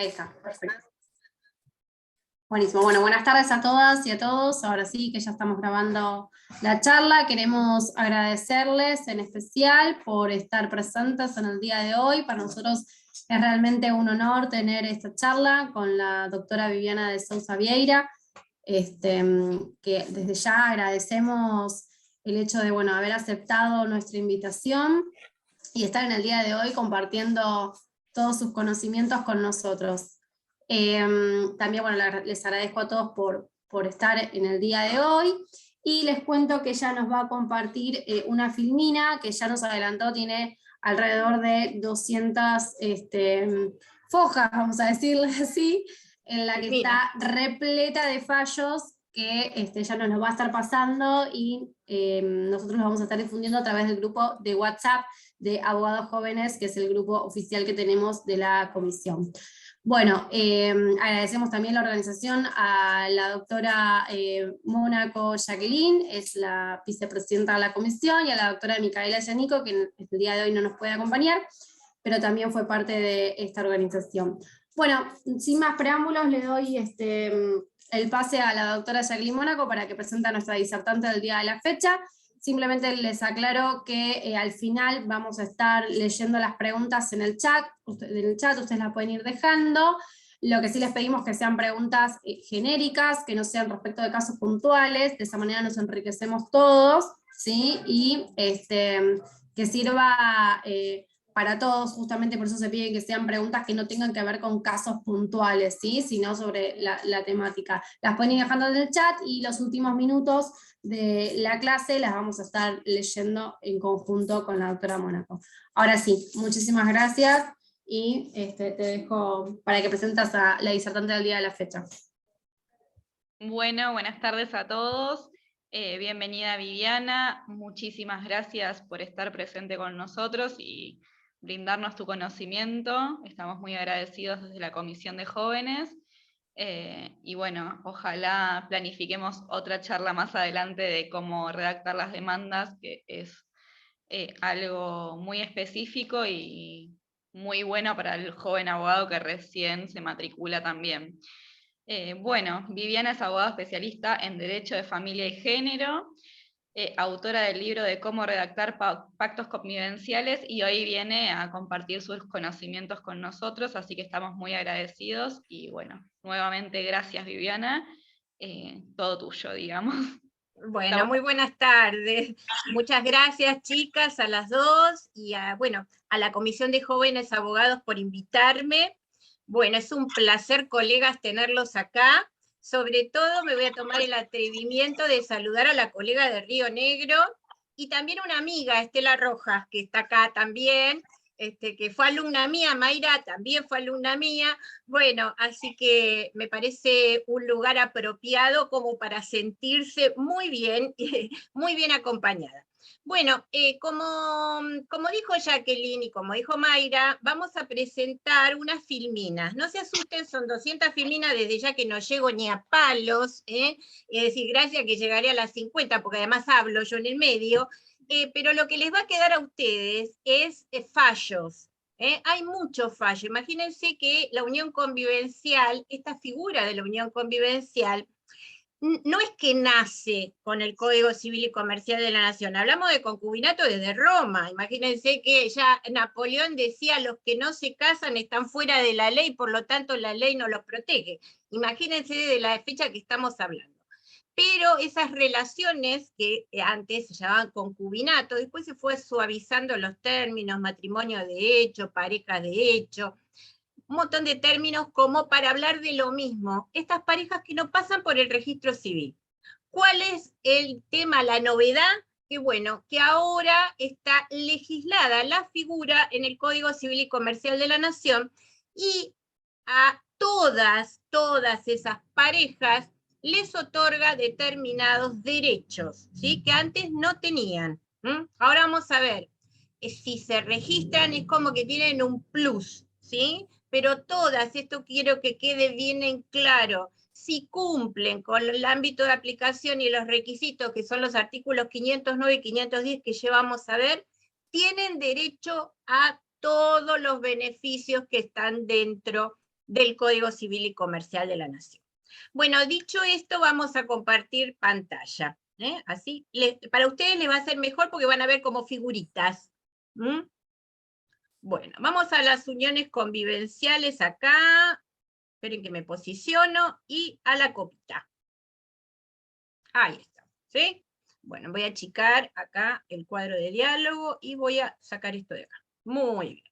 Ahí está, perfecto. Buenísimo. Bueno, buenas tardes a todas y a todos. Ahora sí que ya estamos grabando la charla. Queremos agradecerles en especial por estar presentes en el día de hoy. Para nosotros es realmente un honor tener esta charla con la doctora Viviana de Sousa Vieira, que desde ya agradecemos el hecho de haber aceptado nuestra invitación y estar en el día de hoy compartiendo todos sus conocimientos con nosotros. También les agradezco a todos por estar en el día de hoy, y les cuento que ella nos va a compartir una filmina que ya nos adelantó, tiene alrededor de 200 fojas, vamos a decirle así, en la que está repleta de fallos que ella nos va a estar pasando, y nosotros los vamos a estar difundiendo a través del grupo de WhatsApp de Abogados Jóvenes, que es el grupo oficial que tenemos de la comisión. Bueno, agradecemos también la organización a la doctora Mónaco Jacqueline, es la vicepresidenta de la comisión, y a la doctora Micaela Yanico, que el día de hoy no nos puede acompañar, pero también fue parte de esta organización. Bueno, sin más preámbulos, le doy el pase a la doctora Jacqueline Mónaco para que presente a nuestra disertante del día de la fecha. Simplemente les aclaro que al final vamos a estar leyendo las preguntas en el chat, ustedes las pueden ir dejando. Lo que sí les pedimos que sean preguntas genéricas, que no sean respecto de casos puntuales, de esa manera nos enriquecemos todos, ¿sí? Y que sirva para todos, justamente por eso se pide que sean preguntas que no tengan que ver con casos puntuales, ¿sí? Sino sobre la temática. Las pueden ir dejando en el chat, y los últimos minutos de la clase las vamos a estar leyendo en conjunto con la doctora Mónaco. Ahora sí, muchísimas gracias, y te dejo para que presentas a la disertante del día de la fecha. Bueno, buenas tardes a todos. Bienvenida Viviana, muchísimas gracias por estar presente con nosotros y brindarnos tu conocimiento. Estamos muy agradecidos desde la Comisión de Jóvenes. Y bueno, ojalá planifiquemos otra charla más adelante de cómo redactar las demandas, que es algo muy específico y muy bueno para el joven abogado que recién se matricula también. Bueno, Viviana es abogada especialista en Derecho de Familia y Género, autora del libro de cómo redactar pactos convivenciales, y hoy viene a compartir sus conocimientos con nosotros, así que estamos muy agradecidos, y bueno, nuevamente gracias Viviana, todo tuyo, digamos. Bueno, muy buenas tardes. Muchas gracias, chicas, a las dos, y a la Comisión de Jóvenes Abogados por invitarme. Bueno, es un placer, colegas, tenerlos acá. Sobre todo me voy a tomar el atrevimiento de saludar a la colega de Río Negro, y también una amiga, Estela Rojas, que está acá también, que fue alumna mía. Mayra también fue alumna mía. Bueno, así que me parece un lugar apropiado como para sentirse muy bien acompañada. Bueno, como dijo Jacqueline y como dijo Mayra, vamos a presentar unas filminas. No se asusten, son 200 filminas, desde ya que no llego ni a palos, es decir, gracias que llegaré a las 50, porque además hablo yo en el medio, pero lo que les va a quedar a ustedes es fallos. Hay muchos fallos. Imagínense que la unión convivencial, esta figura de la unión convivencial, no es que nace con el Código Civil y Comercial de la Nación. Hablamos de concubinato desde Roma. Imagínense que ya Napoleón decía: los que no se casan están fuera de la ley, por lo tanto la ley no los protege. Imagínense de la fecha que estamos hablando. Pero esas relaciones que antes se llamaban concubinato, después se fue suavizando los términos: matrimonio de hecho, pareja de hecho, un montón de términos como para hablar de lo mismo, estas parejas que no pasan por el registro civil. ¿Cuál es el tema, la novedad? Que bueno, que ahora está legislada la figura en el Código Civil y Comercial de la Nación, y a todas esas parejas les otorga determinados derechos, ¿sí? Que antes no tenían. Ahora vamos a ver, si se registran es como que tienen un plus, ¿sí? Pero todas, esto quiero que quede bien en claro, si cumplen con el ámbito de aplicación y los requisitos, que son los artículos 509 y 510 que llevamos a ver, tienen derecho a todos los beneficios que están dentro del Código Civil y Comercial de la Nación. Bueno, dicho esto, vamos a compartir pantalla. Así, para ustedes les va a ser mejor porque van a ver como figuritas. Bueno, vamos a las uniones convivenciales acá. Esperen que me posiciono, y a la copita. Ahí está, ¿sí? Bueno, voy a achicar acá el cuadro de diálogo y voy a sacar esto de acá. Muy bien.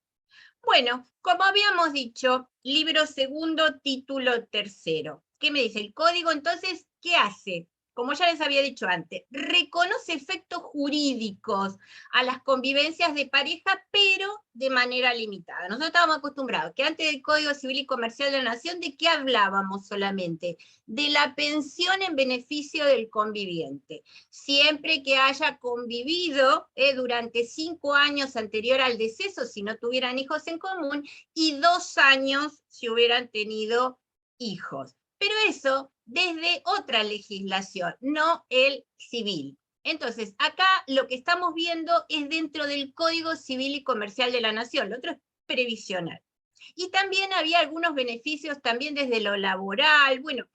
Bueno, como habíamos dicho, libro segundo, título tercero. ¿Qué me dice? El código, entonces, ¿qué hace? Como ya les había dicho antes, reconoce efectos jurídicos a las convivencias de pareja, pero de manera limitada. Nosotros estábamos acostumbrados que antes del Código Civil y Comercial de la Nación, ¿de qué hablábamos solamente? De la pensión en beneficio del conviviente. Siempre que haya convivido durante 5 años anterior al deceso, si no tuvieran hijos en común, y 2 años si hubieran tenido hijos. Pero eso desde otra legislación, no el civil. Entonces, acá lo que estamos viendo es dentro del Código Civil y Comercial de la Nación, lo otro es previsional. Y también había algunos beneficios también desde lo laboral, bueno,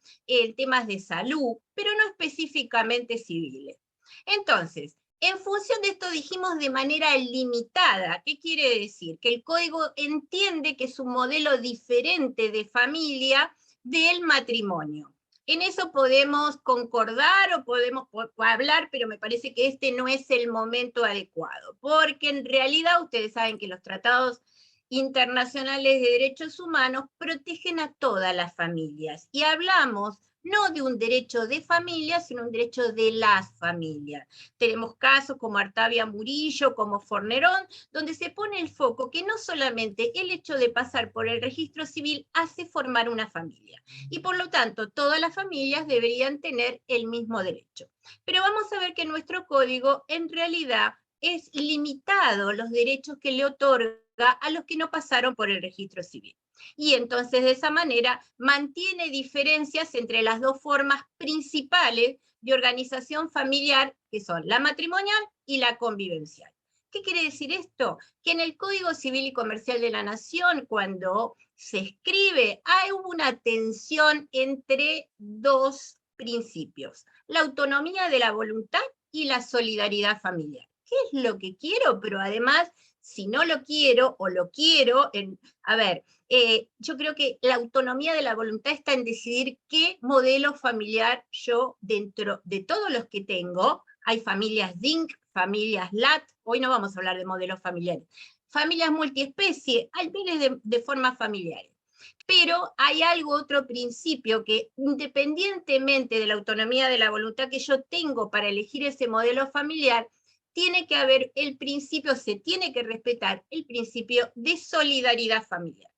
temas de salud, pero no específicamente civiles. Entonces, en función de esto dijimos de manera limitada. ¿Qué quiere decir? Que el código entiende que es un modelo diferente de familia del matrimonio. En eso podemos concordar o podemos hablar, pero me parece que este no es el momento adecuado, porque en realidad ustedes saben que los tratados internacionales de derechos humanos protegen a todas las familias, y hablamos no de un derecho de familia, sino un derecho de las familias. Tenemos casos como Artavia Murillo, como Fornerón, donde se pone el foco que no solamente el hecho de pasar por el registro civil hace formar una familia, y por lo tanto todas las familias deberían tener el mismo derecho. Pero vamos a ver que nuestro código en realidad es limitado los derechos que le otorga a los que no pasaron por el registro civil. Y entonces de esa manera mantiene diferencias entre las dos formas principales de organización familiar, que son la matrimonial y la convivencial. ¿Qué quiere decir esto? Que en el Código Civil y Comercial de la Nación, cuando se escribe, hay una tensión entre dos principios: la autonomía de la voluntad y la solidaridad familiar. ¿Qué es lo que quiero? Pero además, si no lo quiero o lo quiero, yo creo que la autonomía de la voluntad está en decidir qué modelo familiar yo, dentro de todos los que tengo, hay familias DINC, familias LAT, hoy no vamos a hablar de modelos familiares, familias multiespecie, hay miles de formas familiares. Pero hay otro principio que, independientemente de la autonomía de la voluntad que yo tengo para elegir ese modelo familiar, tiene que haber el principio, se tiene que respetar el principio de solidaridad familiar.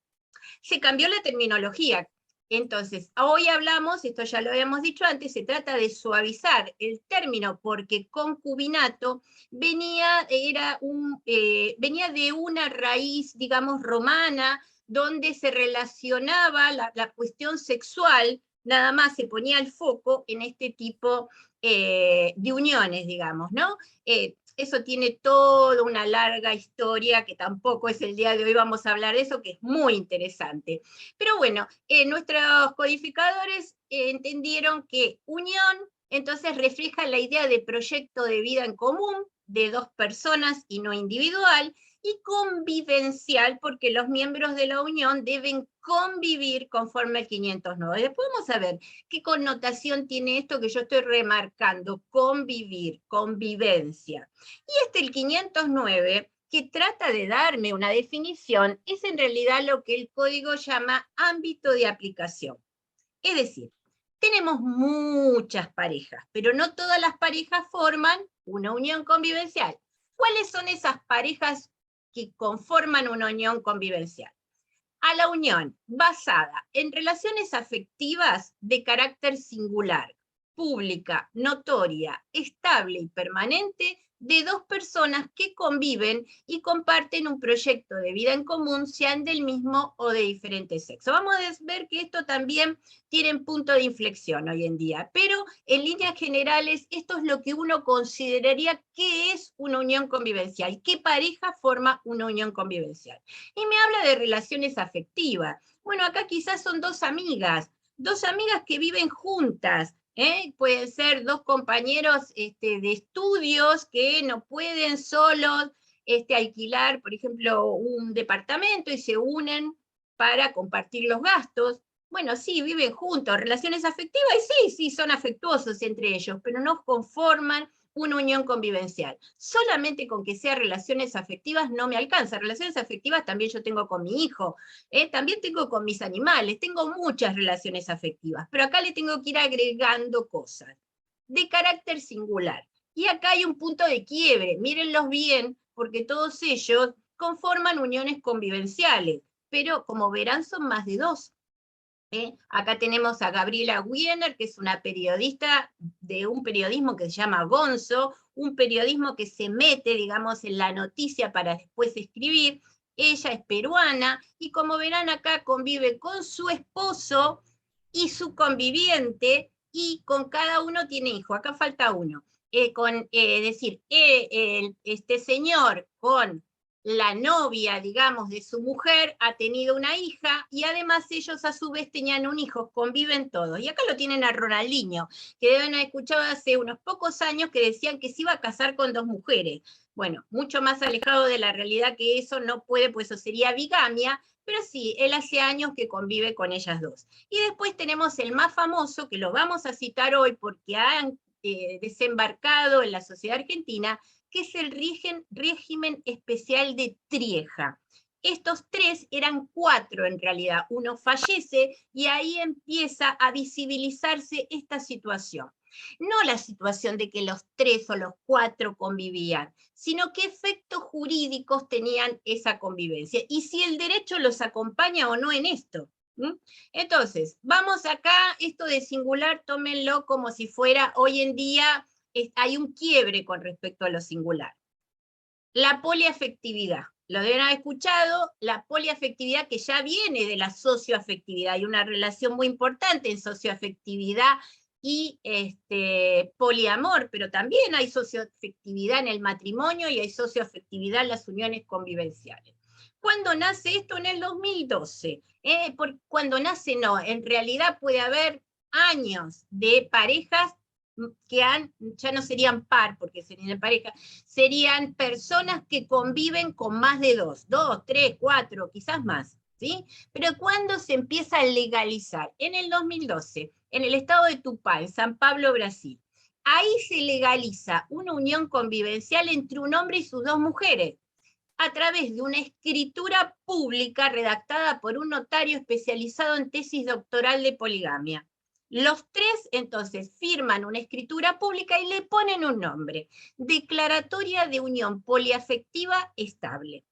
Se cambió la terminología. Entonces, hoy hablamos, esto ya lo habíamos dicho antes, se trata de suavizar el término, porque concubinato venía de una raíz, digamos, romana, donde se relacionaba la cuestión sexual, nada más se ponía el foco en este tipo de uniones, digamos, ¿no? Eso tiene toda una larga historia, que tampoco es el día de hoy, vamos a hablar de eso, que es muy interesante. Pero bueno, nuestros codificadores entendieron que unión, entonces, refleja la idea de proyecto de vida en común, de dos personas y no individual, y convivencial, porque los miembros de la unión deben convivir conforme al 509. Después vamos a ver qué connotación tiene esto que yo estoy remarcando: convivir, convivencia. Y el 509, que trata de darme una definición, es en realidad lo que el código llama ámbito de aplicación. Es decir, tenemos muchas parejas, pero no todas las parejas forman una unión convivencial. ¿Cuáles son esas parejas que conforman una unión convivencial? A la unión basada en relaciones afectivas de carácter singular, pública, notoria, estable y permanente, de dos personas que conviven y comparten un proyecto de vida en común, sean del mismo o de diferente sexo. Vamos a ver que esto también tiene un punto de inflexión hoy en día, pero en líneas generales esto es lo que uno consideraría que es una unión convivencial, qué pareja forma una unión convivencial. Y me habla de relaciones afectivas. Bueno, acá quizás son dos amigas que viven juntas, pueden ser dos compañeros de estudios que no pueden solos alquilar, por ejemplo, un departamento y se unen para compartir los gastos. Bueno, sí, viven juntos, relaciones afectivas, y sí, son afectuosos entre ellos, pero no conforman una unión convivencial. Solamente con que sea relaciones afectivas no me alcanza. Relaciones afectivas también yo tengo con mi hijo, también tengo con mis animales, tengo muchas relaciones afectivas, pero acá le tengo que ir agregando cosas de carácter singular. Y acá hay un punto de quiebre, mírenlos bien, porque todos ellos conforman uniones convivenciales, pero como verán son más de dos. Acá tenemos a Gabriela Wiener, que es una periodista de un periodismo que se llama Gonzo, un periodismo que se mete, digamos, en la noticia para después escribir. Ella es peruana, y como verán acá convive con su esposo y su conviviente, y con cada uno tiene hijo. Acá falta uno. Este señor con la novia, digamos, de su mujer ha tenido una hija, y además ellos a su vez tenían un hijo, conviven todos. Y acá lo tienen a Ronaldinho, que deben haber escuchado hace unos pocos años que decían que se iba a casar con dos mujeres. Bueno, mucho más alejado de la realidad que eso no puede, pues eso sería bigamia, pero sí, él hace años que convive con ellas dos. Y después tenemos el más famoso, que lo vamos a citar hoy porque han desembarcado en la sociedad argentina, que es el régimen especial de Trieja. Estos tres eran cuatro en realidad, uno fallece y ahí empieza a visibilizarse esta situación. No la situación de que los tres o los cuatro convivían, sino qué efectos jurídicos tenían esa convivencia y si el derecho los acompaña o no en esto. Entonces, vamos acá, esto de singular, tómenlo como si fuera hoy en día. Hay un quiebre con respecto a lo singular. La poliafectividad, lo deben haber escuchado, la poliafectividad que ya viene de la socioafectividad. Hay una relación muy importante en socioafectividad y poliamor, pero también hay socioafectividad en el matrimonio y hay socioafectividad en las uniones convivenciales. ¿Cuándo nace esto? En el 2012. Cuando nace no, en realidad puede haber años de parejas que ya no serían par, porque serían pareja, serían personas que conviven con más de dos, 3, 4, quizás más, ¿sí? Pero ¿cuándo se empieza a legalizar? En el 2012, en el estado de Tupã, en San Pablo, Brasil. Ahí se legaliza una unión convivencial entre un hombre y sus dos mujeres, a través de una escritura pública redactada por un notario especializado en tesis doctoral de poligamia. Los tres, entonces, firman una escritura pública y le ponen un nombre: Declaratoria de Unión Poliafectiva Estable.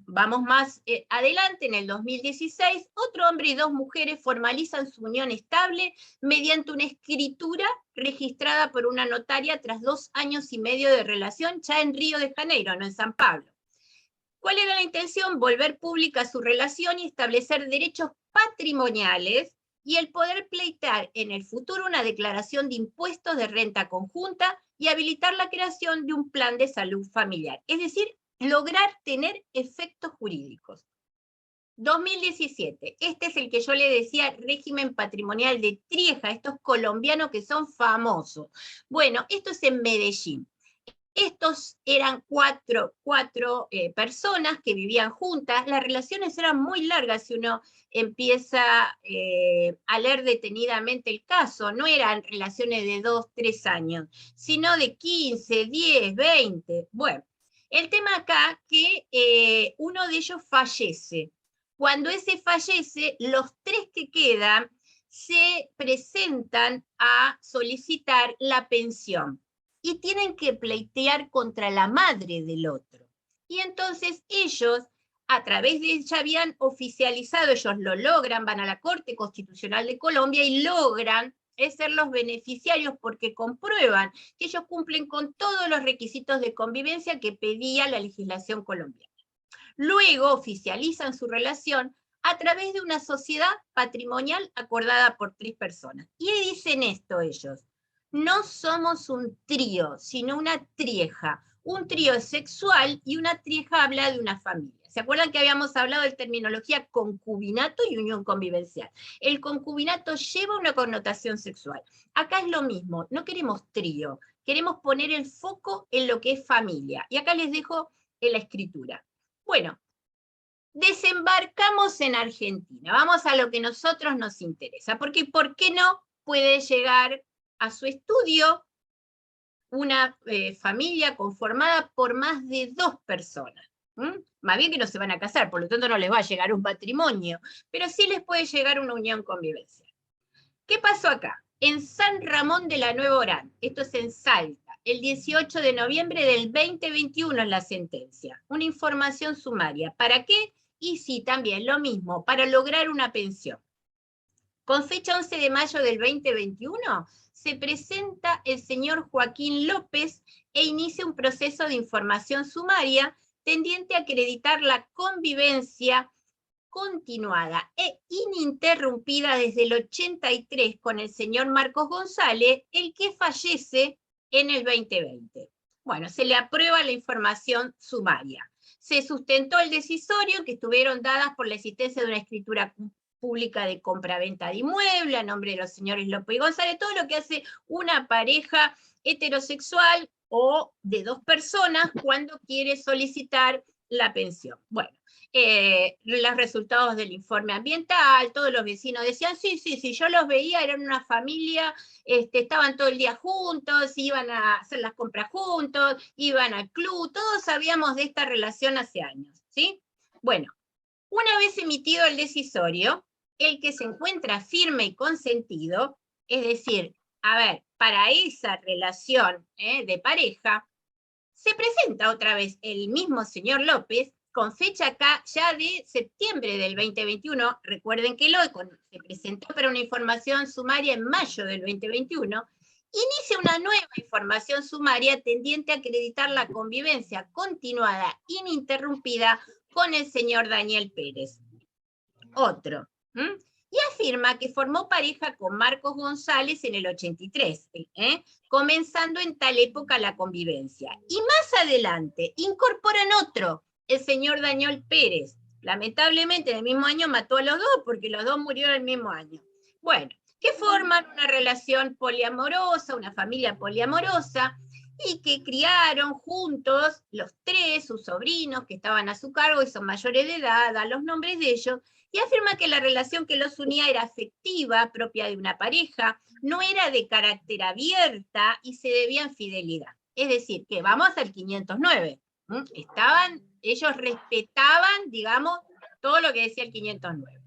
Vamos más adelante, en el 2016, otro hombre y dos mujeres formalizan su unión estable mediante una escritura registrada por una notaria tras 2 años y medio de relación, ya en Río de Janeiro, no en San Pablo. ¿Cuál era la intención? Volver pública su relación y establecer derechos patrimoniales y el poder pleitear en el futuro una declaración de impuestos de renta conjunta y habilitar la creación de un plan de salud familiar. Es decir, lograr tener efectos jurídicos. 2017, este es el que yo le decía, régimen patrimonial de Trieja, estos colombianos que son famosos. Bueno, esto es en Medellín. Estos eran cuatro personas que vivían juntas. Las relaciones eran muy largas si uno empieza a leer detenidamente el caso. No eran relaciones de 2, 3 años, sino de 15, 10, 20. Bueno, el tema acá que uno de ellos fallece. Cuando ese fallece, los tres que quedan se presentan a solicitar la pensión y tienen que pleitear contra la madre del otro. Y entonces ellos, a través de ella, habían oficializado, ellos lo logran, van a la Corte Constitucional de Colombia y logran es ser los beneficiarios porque comprueban que ellos cumplen con todos los requisitos de convivencia que pedía la legislación colombiana. Luego oficializan su relación a través de una sociedad patrimonial acordada por 3 personas. Y dicen esto ellos: no somos un trío, sino una trieja. Un trío es sexual y una trieja habla de una familia. ¿Se acuerdan que habíamos hablado de terminología concubinato y unión convivencial? El concubinato lleva una connotación sexual. Acá es lo mismo, no queremos trío, queremos poner el foco en lo que es familia. Y acá les dejo en la escritura. Bueno, desembarcamos en Argentina, vamos a lo que a nosotros nos interesa, porque ¿por qué no puede llegar a su estudio una familia conformada por más de 2 personas? Más bien que no se van a casar, por lo tanto no les va a llegar un matrimonio, pero sí les puede llegar una unión convivencial. ¿Qué pasó acá? En San Ramón de la Nueva Orán, esto es en Salta, el 18 de noviembre del 2021 es la sentencia. Una información sumaria. ¿Para qué? Y sí, también lo mismo, para lograr una pensión. Con fecha 11 de mayo del 2021, se presenta el señor Joaquín López e inicia un proceso de información sumaria tendiente a acreditar la convivencia continuada e ininterrumpida desde el 83 con el señor Marcos González, el que fallece en el 2020. Bueno, se le aprueba la información sumaria. Se sustentó el decisorio que estuvieron dadas por la existencia de una escritura pública de compraventa de inmueble a nombre de los señores López y González, todo lo que hace una pareja heterosexual o de 2 personas cuando quiere solicitar la pensión. Bueno, los resultados del informe ambiental, todos los vecinos decían, sí, yo los veía, eran una familia, estaban todo el día juntos, iban a hacer las compras juntos, iban al club, todos sabíamos de esta relación hace años, ¿sí? Bueno, una vez emitido el decisorio, el que se encuentra firme y consentido, es decir, a ver, para esa relación de pareja, se presenta otra vez el mismo señor López, con fecha acá ya de septiembre del 2021, recuerden que se presentó para una información sumaria en mayo del 2021, inicia una nueva información sumaria tendiente a acreditar la convivencia continuada, ininterrumpida, con el señor Daniel Pérez. Otro. Y afirma que formó pareja con Marcos González en el 83, comenzando en tal época la convivencia. Y más adelante incorporan otro, el señor Daniel Pérez. Lamentablemente en el mismo año mató a los 2, porque los 2 murieron el mismo año. Bueno, que forman una relación poliamorosa, una familia poliamorosa, y que criaron juntos los 3, sus sobrinos que estaban a su cargo y son mayores de edad, a los nombres de ellos, y afirma que la relación que los unía era afectiva, propia de una pareja, no era de carácter abierta y se debía en fidelidad. Es decir, que vamos al 509. Ellos respetaban, digamos, todo lo que decía el 509.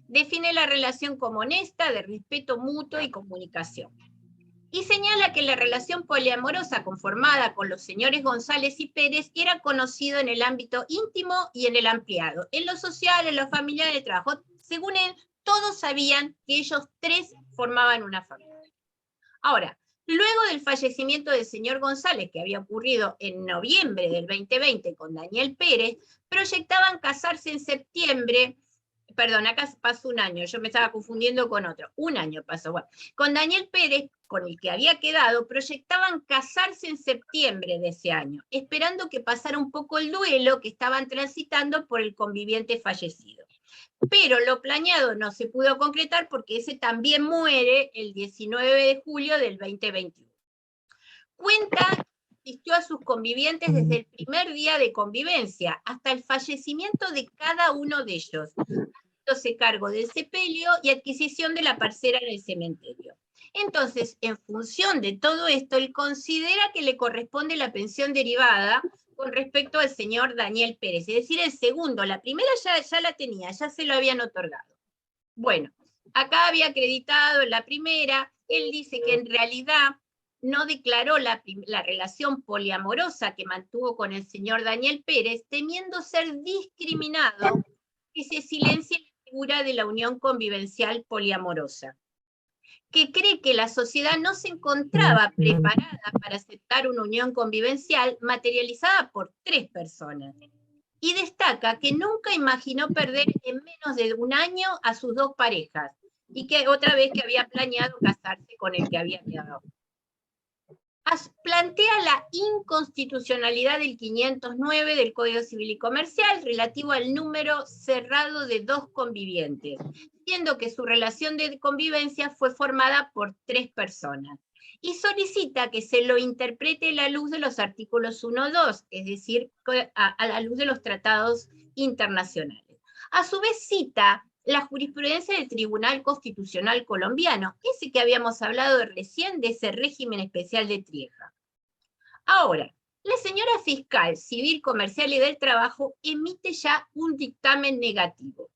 Define la relación como honesta, de respeto mutuo y comunicación. Y señala que la relación poliamorosa conformada con los señores González y Pérez era conocido en el ámbito íntimo y en el ampliado, en lo social, en lo familiar, en el trabajo. Según él, todos sabían que ellos 3 formaban una familia. Ahora, luego del fallecimiento del señor González, que había ocurrido en noviembre del 2020 con Daniel Pérez, proyectaban casarse en septiembre. Perdón, acá pasó un año, yo me estaba confundiendo con otro. Un año pasó, bueno. Con Daniel Pérez, con el que había quedado, proyectaban casarse en septiembre de ese año, esperando que pasara un poco el duelo que estaban transitando por el conviviente fallecido. Pero lo planeado no se pudo concretar porque ese también muere el 19 de julio del 2021. Cuenta que asistió a sus convivientes desde el primer día de convivencia hasta el fallecimiento de cada uno de ellos, haciéndose cargo del sepelio y adquisición de la parcela en el cementerio. Entonces, en función de todo esto, él considera que le corresponde la pensión derivada con respecto al señor Daniel Pérez, es decir, el segundo. La primera ya la tenía, ya se lo habían otorgado. Bueno, acá había acreditado en la primera, él dice que en realidad no declaró la relación poliamorosa que mantuvo con el señor Daniel Pérez, temiendo ser discriminado y se silencia la figura de la unión convivencial poliamorosa. que cree que la sociedad no se encontraba preparada para aceptar una unión convivencial materializada por 3 personas. Y destaca que nunca imaginó perder en menos de un año a sus 2 parejas, y que otra vez que había planeado casarse con el que había quedado. Plantea la inconstitucionalidad del 509 del Código Civil y Comercial relativo al número cerrado de 2 convivientes, siendo que su relación de convivencia fue formada por 3 personas. Y solicita que se lo interprete a la luz de los artículos 1, 2, es decir, a la luz de los tratados internacionales. A su vez cita la jurisprudencia del Tribunal Constitucional Colombiano, ese que habíamos hablado recién, de ese régimen especial de Trieja. Ahora, la señora fiscal civil, comercial y del trabajo emite ya un dictamen negativo.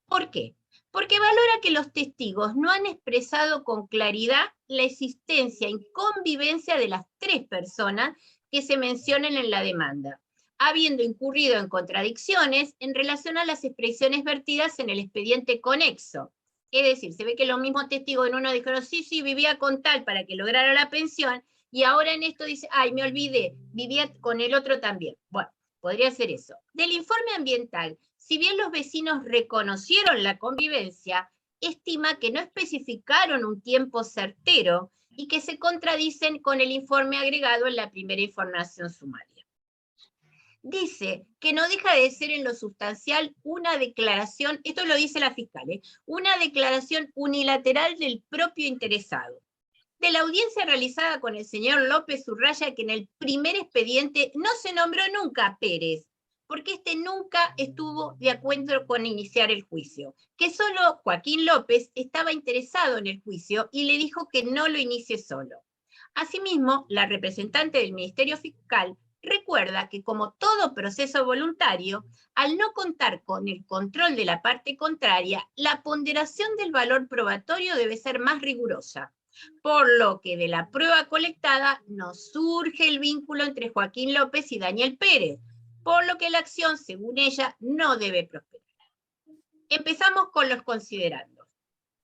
¿Por qué? Porque valora que los testigos no han expresado con claridad la existencia en convivencia de las 3 personas que se mencionan en la demanda, habiendo incurrido en contradicciones en relación a las expresiones vertidas en el expediente conexo. Es decir, se ve que los mismos testigos en uno dijeron, sí, vivía con tal para que lograra la pensión, y ahora en esto dice, ay, me olvidé, vivía con el otro también. Bueno, podría ser eso. Del informe ambiental, si bien los vecinos reconocieron la convivencia, estima que no especificaron un tiempo certero y que se contradicen con el informe agregado en la primera información sumaria. Dice que no deja de ser en lo sustancial una declaración, esto lo dice la fiscal, una declaración unilateral del propio interesado. De la audiencia realizada con el señor López subraya que en el primer expediente no se nombró nunca a Pérez, porque este nunca estuvo de acuerdo con iniciar el juicio, que solo Joaquín López estaba interesado en el juicio y le dijo que no lo inicie solo. Asimismo, la representante del Ministerio Fiscal recuerda que, como todo proceso voluntario, al no contar con el control de la parte contraria, la ponderación del valor probatorio debe ser más rigurosa, por lo que de la prueba colectada no surge el vínculo entre Joaquín López y Daniel Pérez, por lo que la acción, según ella, no debe prosperar. Empezamos con los considerandos.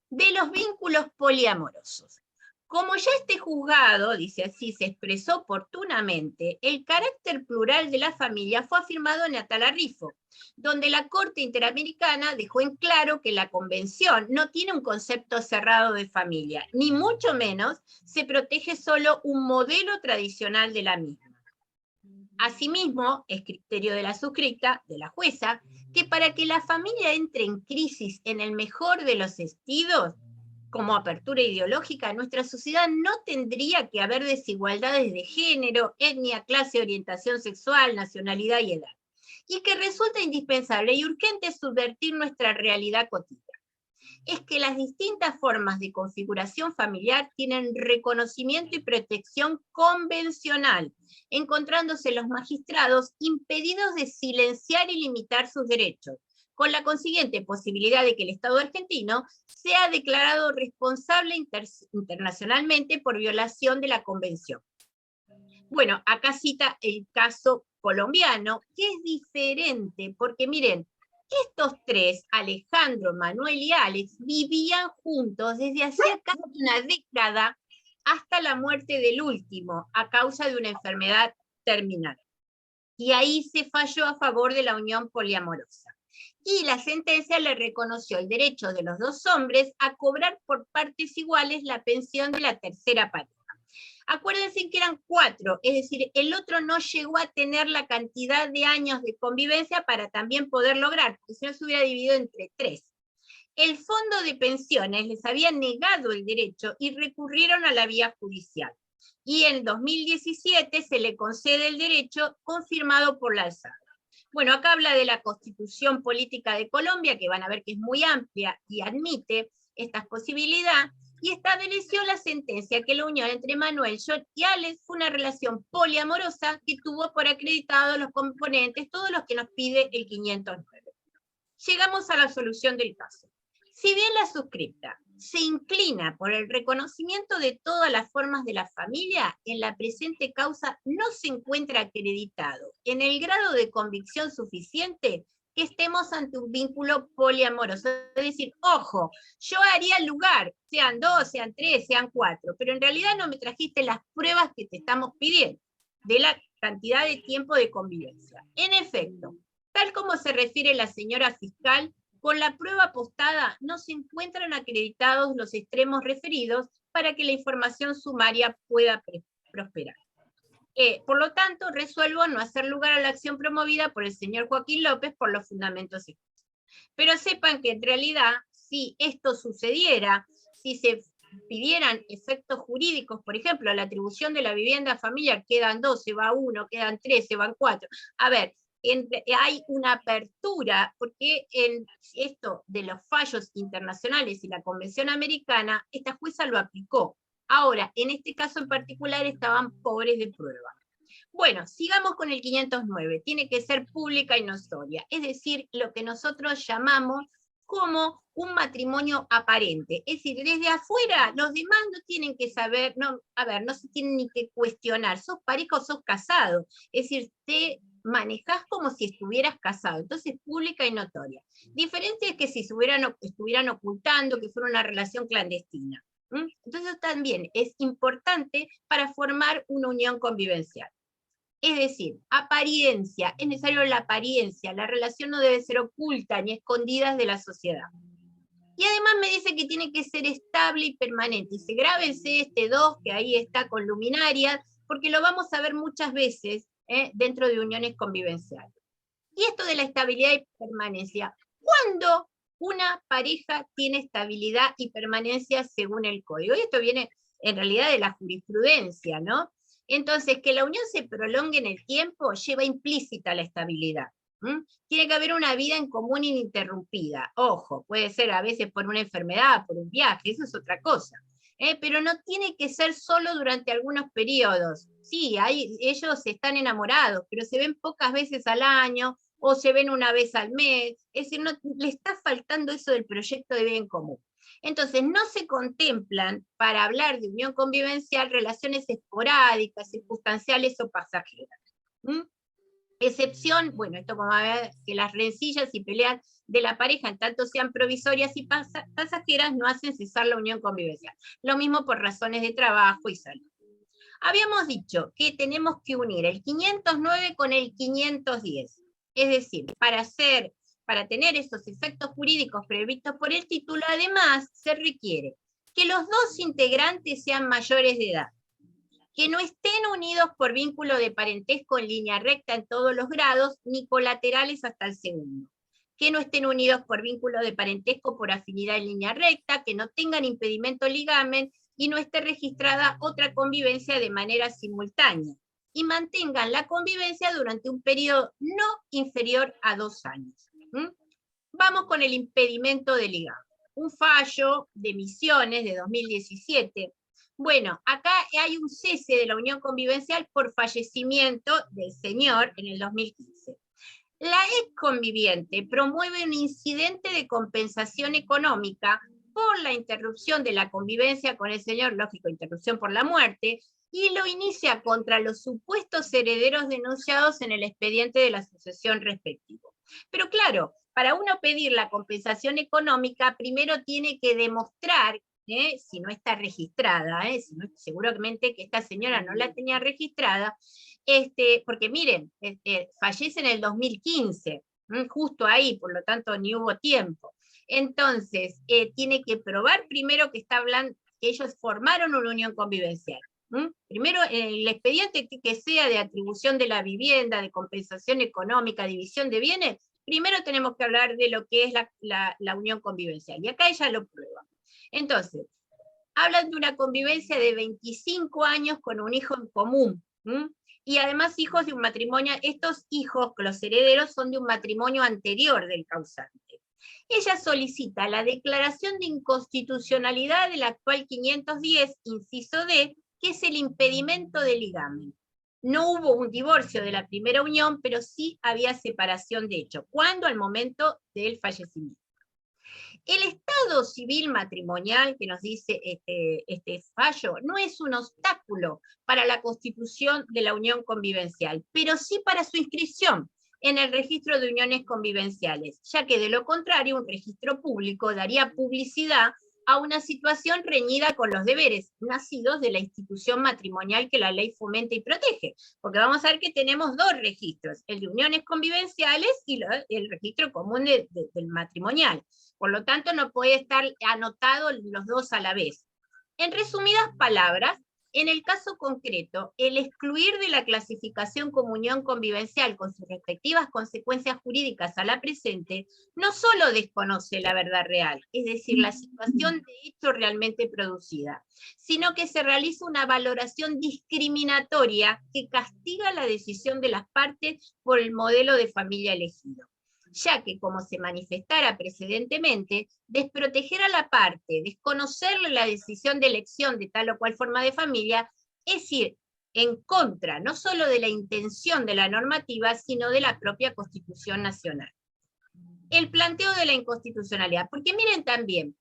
De los vínculos poliamorosos. Como ya este juzgado, dice así, se expresó oportunamente, el carácter plural de la familia fue afirmado en Atalarrifo, donde la Corte Interamericana dejó en claro que la Convención no tiene un concepto cerrado de familia, ni mucho menos se protege solo un modelo tradicional de la misma. Asimismo, es criterio de la suscripta, de la jueza, que para que la familia entre en crisis en el mejor de los estilos, como apertura ideológica, nuestra sociedad no tendría que haber desigualdades de género, etnia, clase, orientación sexual, nacionalidad y edad, y que resulta indispensable y urgente subvertir nuestra realidad cotidiana. Es que las distintas formas de configuración familiar tienen reconocimiento y protección convencional, encontrándose los magistrados impedidos de silenciar y limitar sus derechos, con la consiguiente posibilidad de que el Estado argentino sea declarado responsable internacionalmente por violación de la Convención. Bueno, acá cita el caso colombiano, que es diferente, porque miren, estos 3, Alejandro, Manuel y Alex, vivían juntos desde hacía casi una década hasta la muerte del último, a causa de una enfermedad terminal. Y ahí se falló a favor de la unión poliamorosa. Y la sentencia le reconoció el derecho de los 2 hombres a cobrar por partes iguales la pensión de la tercera pareja. Acuérdense que eran 4, es decir, el otro no llegó a tener la cantidad de años de convivencia para también poder lograr, porque si no se hubiera dividido entre 3. El fondo de pensiones les había negado el derecho y recurrieron a la vía judicial. Y en 2017 se le concede el derecho confirmado por la alzada. Bueno, acá habla de la Constitución Política de Colombia, que van a ver que es muy amplia y admite estas posibilidades, y estableció la sentencia que la unión entre Manuel, John y Alex fue una relación poliamorosa que tuvo por acreditado los componentes, todos los que nos pide el 509. Llegamos a la solución del caso. Si bien la suscripta se inclina por el reconocimiento de todas las formas de la familia, en la presente causa no se encuentra acreditado en el grado de convicción suficiente que estemos ante un vínculo poliamoroso. Es decir, ojo, yo haría lugar, sean 2, sean 3, sean 4, pero en realidad no me trajiste las pruebas que te estamos pidiendo de la cantidad de tiempo de convivencia. En efecto, tal como se refiere la señora fiscal, con la prueba postada no se encuentran acreditados los extremos referidos para que la información sumaria pueda prosperar. Por lo tanto, resuelvo no hacer lugar a la acción promovida por el señor Joaquín López por los fundamentos expuestos. Pero sepan que en realidad, si esto sucediera, si se pidieran efectos jurídicos, por ejemplo, la atribución de la vivienda familiar, quedan 2, se va 1, quedan 3, se van 4. A ver, hay una apertura, porque en esto de los fallos internacionales y la Convención Americana, esta jueza lo aplicó. Ahora, en este caso en particular estaban pobres de prueba. Bueno, sigamos con el 509. Tiene que ser pública y notoria, es decir, lo que nosotros llamamos como un matrimonio aparente. Es decir, desde afuera los demás no tienen que saber, no se tienen ni que cuestionar, sos pareja o sos casado. Es decir, te manejás como si estuvieras casado, entonces pública y notoria. Diferente es que si estuvieran ocultando, que fuera una relación clandestina. Entonces también es importante para formar una unión convivencial. Es decir, apariencia, es necesario la apariencia, la relación no debe ser oculta ni escondida de la sociedad. Y además me dice que tiene que ser estable y permanente. Y se grábense este 2, que ahí está con luminarias, porque lo vamos a ver muchas veces dentro de uniones convivenciales. Y esto de la estabilidad y permanencia, ¿cuándo una pareja tiene estabilidad y permanencia según el código? Y esto viene en realidad de la jurisprudencia, ¿no? Entonces, que la unión se prolongue en el tiempo lleva implícita la estabilidad. Tiene que haber una vida en común ininterrumpida. Ojo, puede ser a veces por una enfermedad, por un viaje, eso es otra cosa. Pero no tiene que ser solo durante algunos periodos. Sí, ellos están enamorados, pero se ven pocas veces al año, o se ven una vez al mes. Es decir, no, le está faltando eso del proyecto de vida en común. Entonces, no se contemplan, para hablar de unión convivencial, relaciones esporádicas, circunstanciales o pasajeras. Excepción, bueno, esto como a ver, que las rencillas y peleas de la pareja, en tanto sean provisorias y pasajeras, no hacen cesar la unión convivencial. Lo mismo por razones de trabajo y salud. Habíamos dicho que tenemos que unir el 509 con el 510. Es decir, para tener esos efectos jurídicos previstos por el título, además se requiere que los dos integrantes sean mayores de edad, que no estén unidos por vínculo de parentesco en línea recta en todos los grados, ni colaterales hasta el segundo, que no estén unidos por vínculo de parentesco por afinidad en línea recta, que no tengan impedimento ligamen y no esté registrada otra convivencia de manera simultánea, y mantengan la convivencia durante un periodo no inferior a 2 años. Vamos con el impedimento de ligamen. Un fallo de Misiones de 2017. Bueno, acá hay un cese de la unión convivencial por fallecimiento del señor en el 2015. La ex conviviente promueve un incidente de compensación económica por la interrupción de la convivencia con el señor, lógico, interrupción por la muerte, y lo inicia contra los supuestos herederos denunciados en el expediente de la sucesión respectivo. Pero claro, para uno pedir la compensación económica, primero tiene que demostrar, si no está registrada, seguramente que esta señora no la tenía registrada, porque miren, fallece en el 2015, justo ahí, por lo tanto ni hubo tiempo. Entonces, tiene que probar primero que está hablando, que ellos formaron una unión convivencial. Primero, el expediente que sea de atribución de la vivienda, de compensación económica, división de bienes, primero tenemos que hablar de lo que es la unión convivencial, y acá ella lo prueba. Entonces, hablan de una convivencia de 25 años con un hijo en común, y además hijos de un matrimonio. Estos hijos, los herederos, son de un matrimonio anterior del causante. Ella solicita la declaración de inconstitucionalidad del actual 510, inciso D, que es el impedimento de ligamen. No hubo un divorcio de la primera unión, pero sí había separación de hecho. ¿Cuándo? Al momento del fallecimiento. El estado civil matrimonial que nos dice este fallo no es un obstáculo para la constitución de la unión convivencial, pero sí para su inscripción. en el registro de uniones convivenciales, ya que de lo contrario un registro público daría publicidad a una situación reñida con los deberes nacidos de la institución matrimonial que la ley fomenta y protege, porque vamos a ver que tenemos dos registros, el de uniones convivenciales y el registro común del matrimonial, por lo tanto no puede estar anotado los dos a la vez. En resumidas palabras, en el caso concreto, el excluir de la clasificación como unión convivencial con sus respectivas consecuencias jurídicas a la presente, no solo desconoce la verdad real, es decir, la situación de hecho realmente producida, sino que se realiza una valoración discriminatoria que castiga la decisión de las partes por el modelo de familia elegido, ya que, como se manifestara precedentemente, desproteger a la parte, desconocerle la decisión de elección de tal o cual forma de familia, es ir en contra no solo de la intención de la normativa, sino de la propia Constitución Nacional. El planteo de la inconstitucionalidad, porque miren también,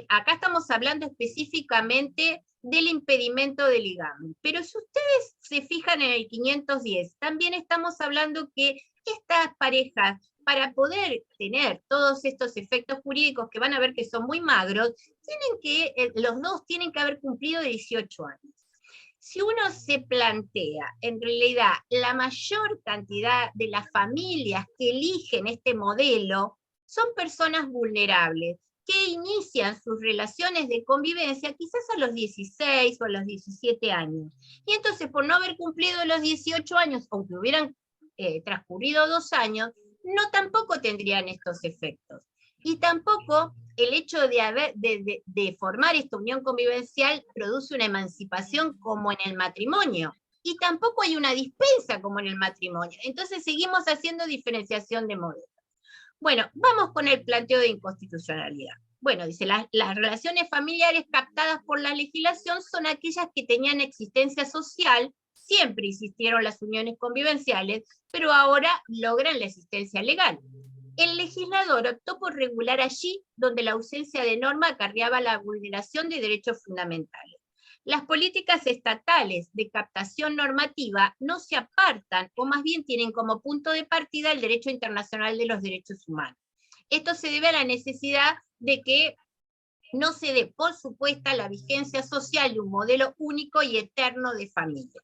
acá estamos hablando específicamente del impedimento de ligamen, pero si ustedes se fijan en el 510, también estamos hablando que estas parejas, para poder tener todos estos efectos jurídicos que van a ver que son muy magros, los dos tienen que haber cumplido 18 años. Si uno se plantea, en realidad, la mayor cantidad de las familias que eligen este modelo son personas vulnerables, que inician sus relaciones de convivencia quizás a los 16 o a los 17 años. Y entonces, por no haber cumplido los 18 años, aunque hubieran transcurrido 2 años, no tampoco tendrían estos efectos. Y tampoco el hecho de formar esta unión convivencial produce una emancipación como en el matrimonio. Y tampoco hay una dispensa como en el matrimonio. Entonces seguimos haciendo diferenciación de modelos. Bueno, vamos con el planteo de inconstitucionalidad. Bueno, dice, las relaciones familiares captadas por la legislación son aquellas que tenían existencia social. Siempre existieron las uniones convivenciales, pero ahora logran la existencia legal. El legislador optó por regular allí donde la ausencia de norma acarreaba la vulneración de derechos fundamentales. Las políticas estatales de captación normativa no se apartan, o más bien tienen como punto de partida el derecho internacional de los derechos humanos. Esto se debe a la necesidad de que no se dé por supuesta la vigencia social de un modelo único y eterno de familia.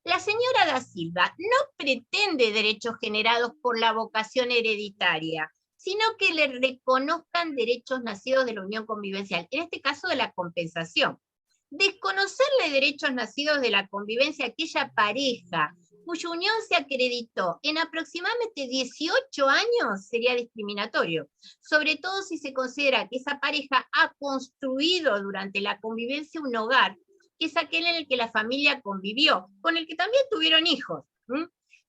La señora Da Silva no pretende derechos generados por la vocación hereditaria, sino que le reconozcan derechos nacidos de la unión convivencial, en este caso de la compensación. Desconocerle derechos nacidos de la convivencia a aquella pareja cuya unión se acreditó en aproximadamente 18 años sería discriminatorio, sobre todo si se considera que esa pareja ha construido durante la convivencia un hogar, que es aquel en el que la familia convivió, con el que también tuvieron hijos.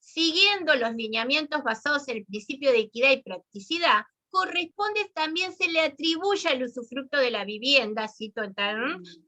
Siguiendo los lineamientos basados en el principio de equidad y practicidad, corresponde también se le atribuye el usufructo de la vivienda, cito,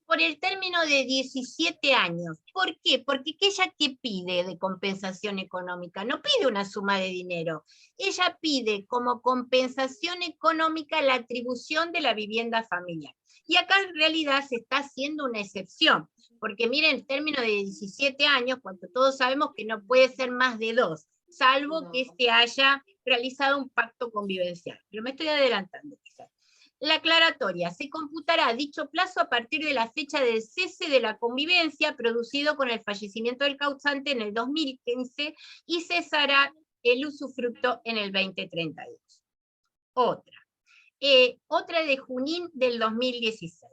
por el término de 17 años. ¿Por qué? Porque ella, ¿qué pide de compensación económica? No pide una suma de dinero. Ella pide como compensación económica la atribución de la vivienda familiar. Y acá en realidad se está haciendo una excepción, porque miren, el término de 17 años, cuando todos sabemos que no puede ser más de 2, salvo que se haya realizado un pacto convivencial. Pero me estoy adelantando quizás. La aclaratoria: se computará dicho plazo a partir de la fecha del cese de la convivencia producido con el fallecimiento del causante en el 2015 y cesará el usufructo en el 2032. Otra de Junín del 2016.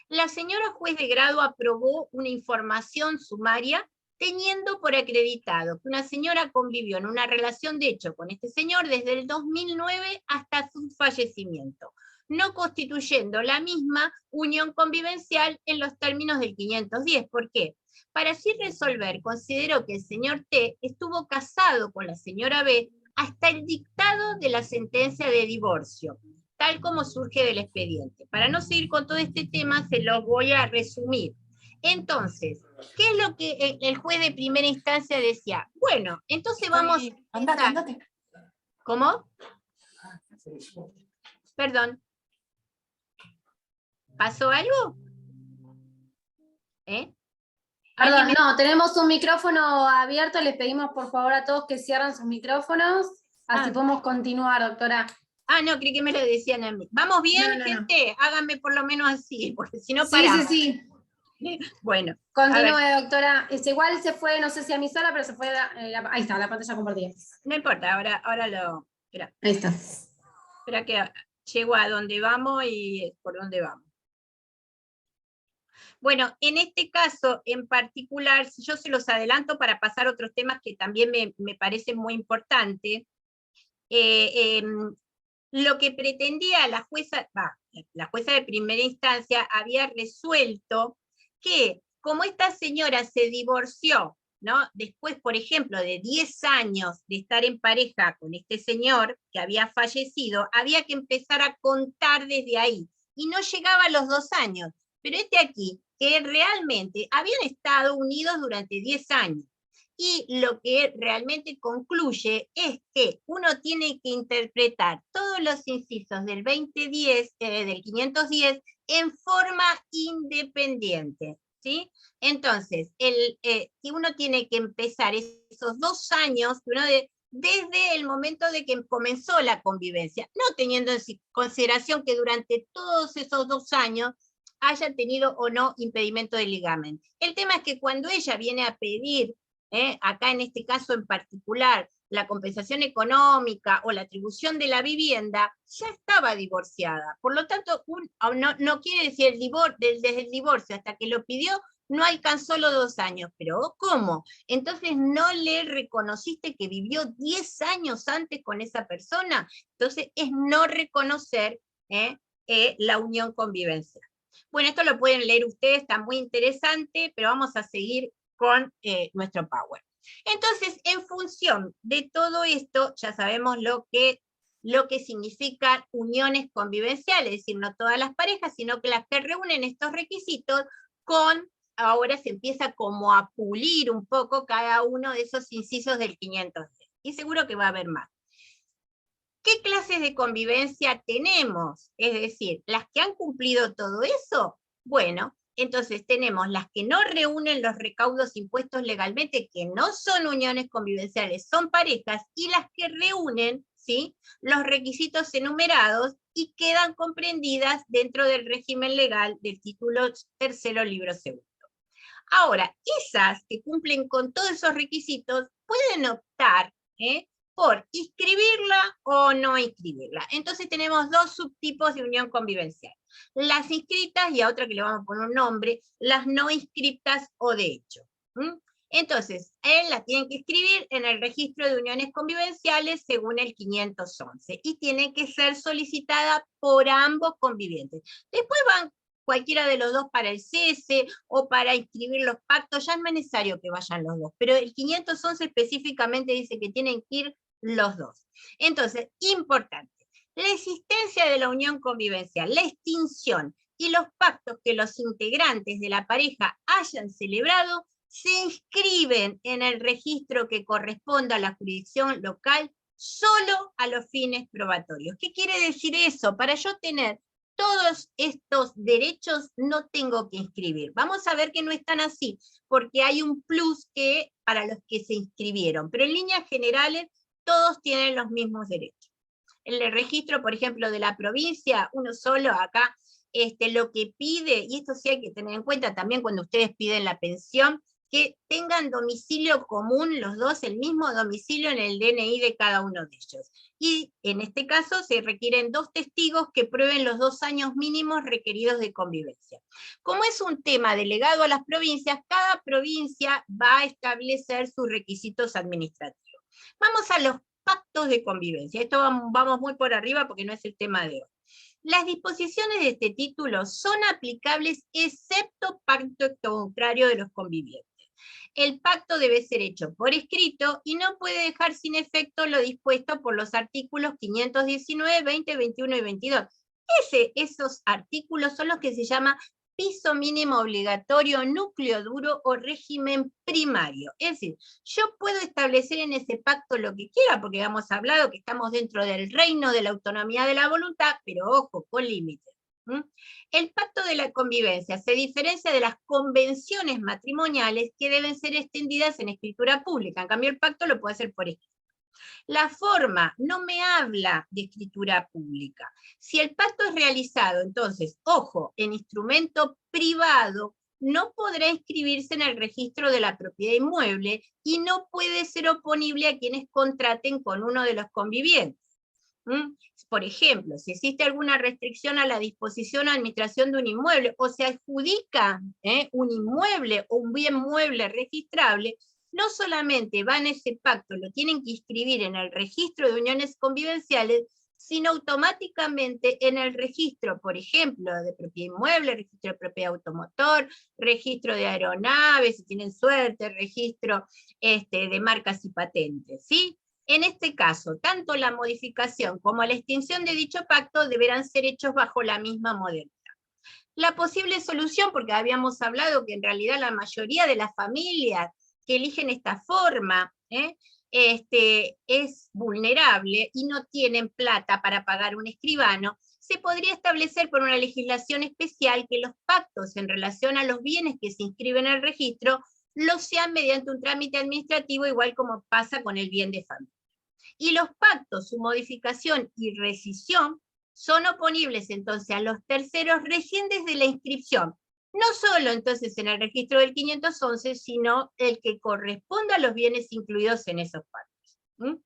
La señora juez de grado aprobó una información sumaria teniendo por acreditado que una señora convivió en una relación de hecho con este señor desde el 2009 hasta su fallecimiento, no constituyendo la misma unión convivencial en los términos del 510. ¿Por qué? Para así resolver, consideró que el señor T estuvo casado con la señora B hasta el dictado de la sentencia de divorcio, tal como surge del expediente. Para no seguir con todo este tema, se los voy a resumir. Entonces, ¿qué es lo que el juez de primera instancia decía? Bueno, entonces vamos... Andate. ¿Cómo? Perdón. ¿Pasó algo? Perdón, no, tenemos un micrófono abierto, les pedimos por favor a todos que cierren sus micrófonos. Así podemos continuar, doctora. No, creí que me lo decían a mí. ¿Vamos bien, No. gente? Háganme por lo menos así, porque si no Sí, paramos. sí. Bueno, Continúe, doctora. Igual se fue, no sé si a mi sala, pero se fue, ahí está, la pantalla compartida. no importa, ahora lo... Espera, Ahí está. espera que llego a donde vamos y por dónde vamos. Bueno, en este caso en particular, yo se los adelanto para pasar a otros temas que también me parecen muy importantes. Lo que pretendía la jueza de primera instancia había resuelto que, como esta señora se divorció, ¿no? Después, por ejemplo, de 10 años de estar en pareja con este señor que había fallecido, había que empezar a contar desde ahí, y no llegaba a los 2 años. Pero aquí, que realmente habían estado unidos durante 10 años, y lo que realmente concluye es que uno tiene que interpretar todos los incisos del 2010, del 510, en forma independiente, ¿sí? Entonces, si uno tiene que empezar esos 2 años, desde el momento de que comenzó la convivencia, no teniendo en consideración que durante todos esos 2 años haya tenido o no impedimento de ligamen. El tema es que cuando ella viene a pedir, acá en este caso en particular, la compensación económica o la atribución de la vivienda, ya estaba divorciada. Por lo tanto, no quiere decir desde el divorcio hasta que lo pidió, no alcanzó los 2 años. Pero ¿cómo? Entonces no le reconociste que vivió 10 años antes con esa persona. Entonces es no reconocer la unión convivencial. Bueno, esto lo pueden leer ustedes, está muy interesante, pero vamos a seguir con nuestro Power. Entonces, en función de todo esto, ya sabemos lo que significan uniones convivenciales, es decir, no todas las parejas, sino que las que reúnen estos requisitos, ahora se empieza como a pulir un poco cada uno de esos incisos del 510, y seguro que va a haber más. ¿Qué clases de convivencia tenemos? Es decir, las que han cumplido todo eso, bueno, entonces tenemos las que no reúnen los recaudos impuestos legalmente, que no son uniones convivenciales, son parejas, y las que reúnen, ¿sí?, los requisitos enumerados y quedan comprendidas dentro del régimen legal del título 3º, libro 2. Ahora, esas que cumplen con todos esos requisitos pueden optar por inscribirla o no inscribirla. Entonces tenemos 2 subtipos de unión convivencial. Las inscritas, y a otra que le vamos a poner un nombre, las no inscritas o de hecho. Entonces, las tienen que inscribir en el registro de uniones convivenciales según el 511, y tiene que ser solicitada por ambos convivientes. Después van cualquiera de los dos para el cese o para inscribir los pactos, ya no es necesario que vayan los dos, pero el 511 específicamente dice que tienen que ir los dos. Entonces, importante, la existencia de la unión convivencial, la extinción y los pactos que los integrantes de la pareja hayan celebrado se inscriben en el registro que corresponda a la jurisdicción local solo a los fines probatorios. ¿Qué quiere decir eso? Para yo tener todos estos derechos no tengo que inscribir. Vamos a ver que no están así, porque hay un plus que para los que se inscribieron, pero en líneas generales todos tienen los mismos derechos. El registro, por ejemplo, de la provincia, uno solo acá, lo que pide, y esto sí hay que tener en cuenta también cuando ustedes piden la pensión, que tengan domicilio común los dos, el mismo domicilio en el DNI de cada uno de ellos. Y en este caso se requieren 2 testigos que prueben los 2 años mínimos requeridos de convivencia. Como es un tema delegado a las provincias, cada provincia va a establecer sus requisitos administrativos. Vamos a los pactos de convivencia. Esto vamos muy por arriba porque no es el tema de hoy. Las disposiciones de este título son aplicables excepto pacto contrario de los convivientes. El pacto debe ser hecho por escrito y no puede dejar sin efecto lo dispuesto por los artículos 519, 20, 21 y 22. Esos artículos son los que se llama piso mínimo obligatorio, núcleo duro o régimen primario. Es decir, yo puedo establecer en ese pacto lo que quiera, porque hemos hablado que estamos dentro del reino de la autonomía de la voluntad, pero ojo, con límites. El pacto de la convivencia se diferencia de las convenciones matrimoniales que deben ser extendidas en escritura pública. En cambio, el pacto lo puede hacer por escrito. La forma no me habla de escritura pública. Si el pacto es realizado, entonces, ojo, en instrumento privado, no podrá inscribirse en el registro de la propiedad inmueble y no puede ser oponible a quienes contraten con uno de los convivientes. Por ejemplo, si existe alguna restricción a la disposición o administración de un inmueble, o se adjudica un inmueble o un bien mueble registrable, no solamente van a ese pacto, lo tienen que inscribir en el registro de uniones convivenciales, sino automáticamente en el registro, por ejemplo, de propiedad inmueble, registro de propiedad automotor, registro de aeronaves, si tienen suerte, registro de marcas y patentes, ¿sí? En este caso, tanto la modificación como la extinción de dicho pacto deberán ser hechos bajo la misma modalidad. La posible solución, porque habíamos hablado que en realidad la mayoría de las familias que eligen esta forma es vulnerable y no tienen plata para pagar un escribano, se podría establecer por una legislación especial que los pactos en relación a los bienes que se inscriben en el registro lo sean mediante un trámite administrativo, igual como pasa con el bien de familia. Y los pactos, su modificación y rescisión son oponibles entonces a los terceros recién desde la inscripción. No solo entonces en el registro del 511, sino el que corresponda a los bienes incluidos en esos pactos.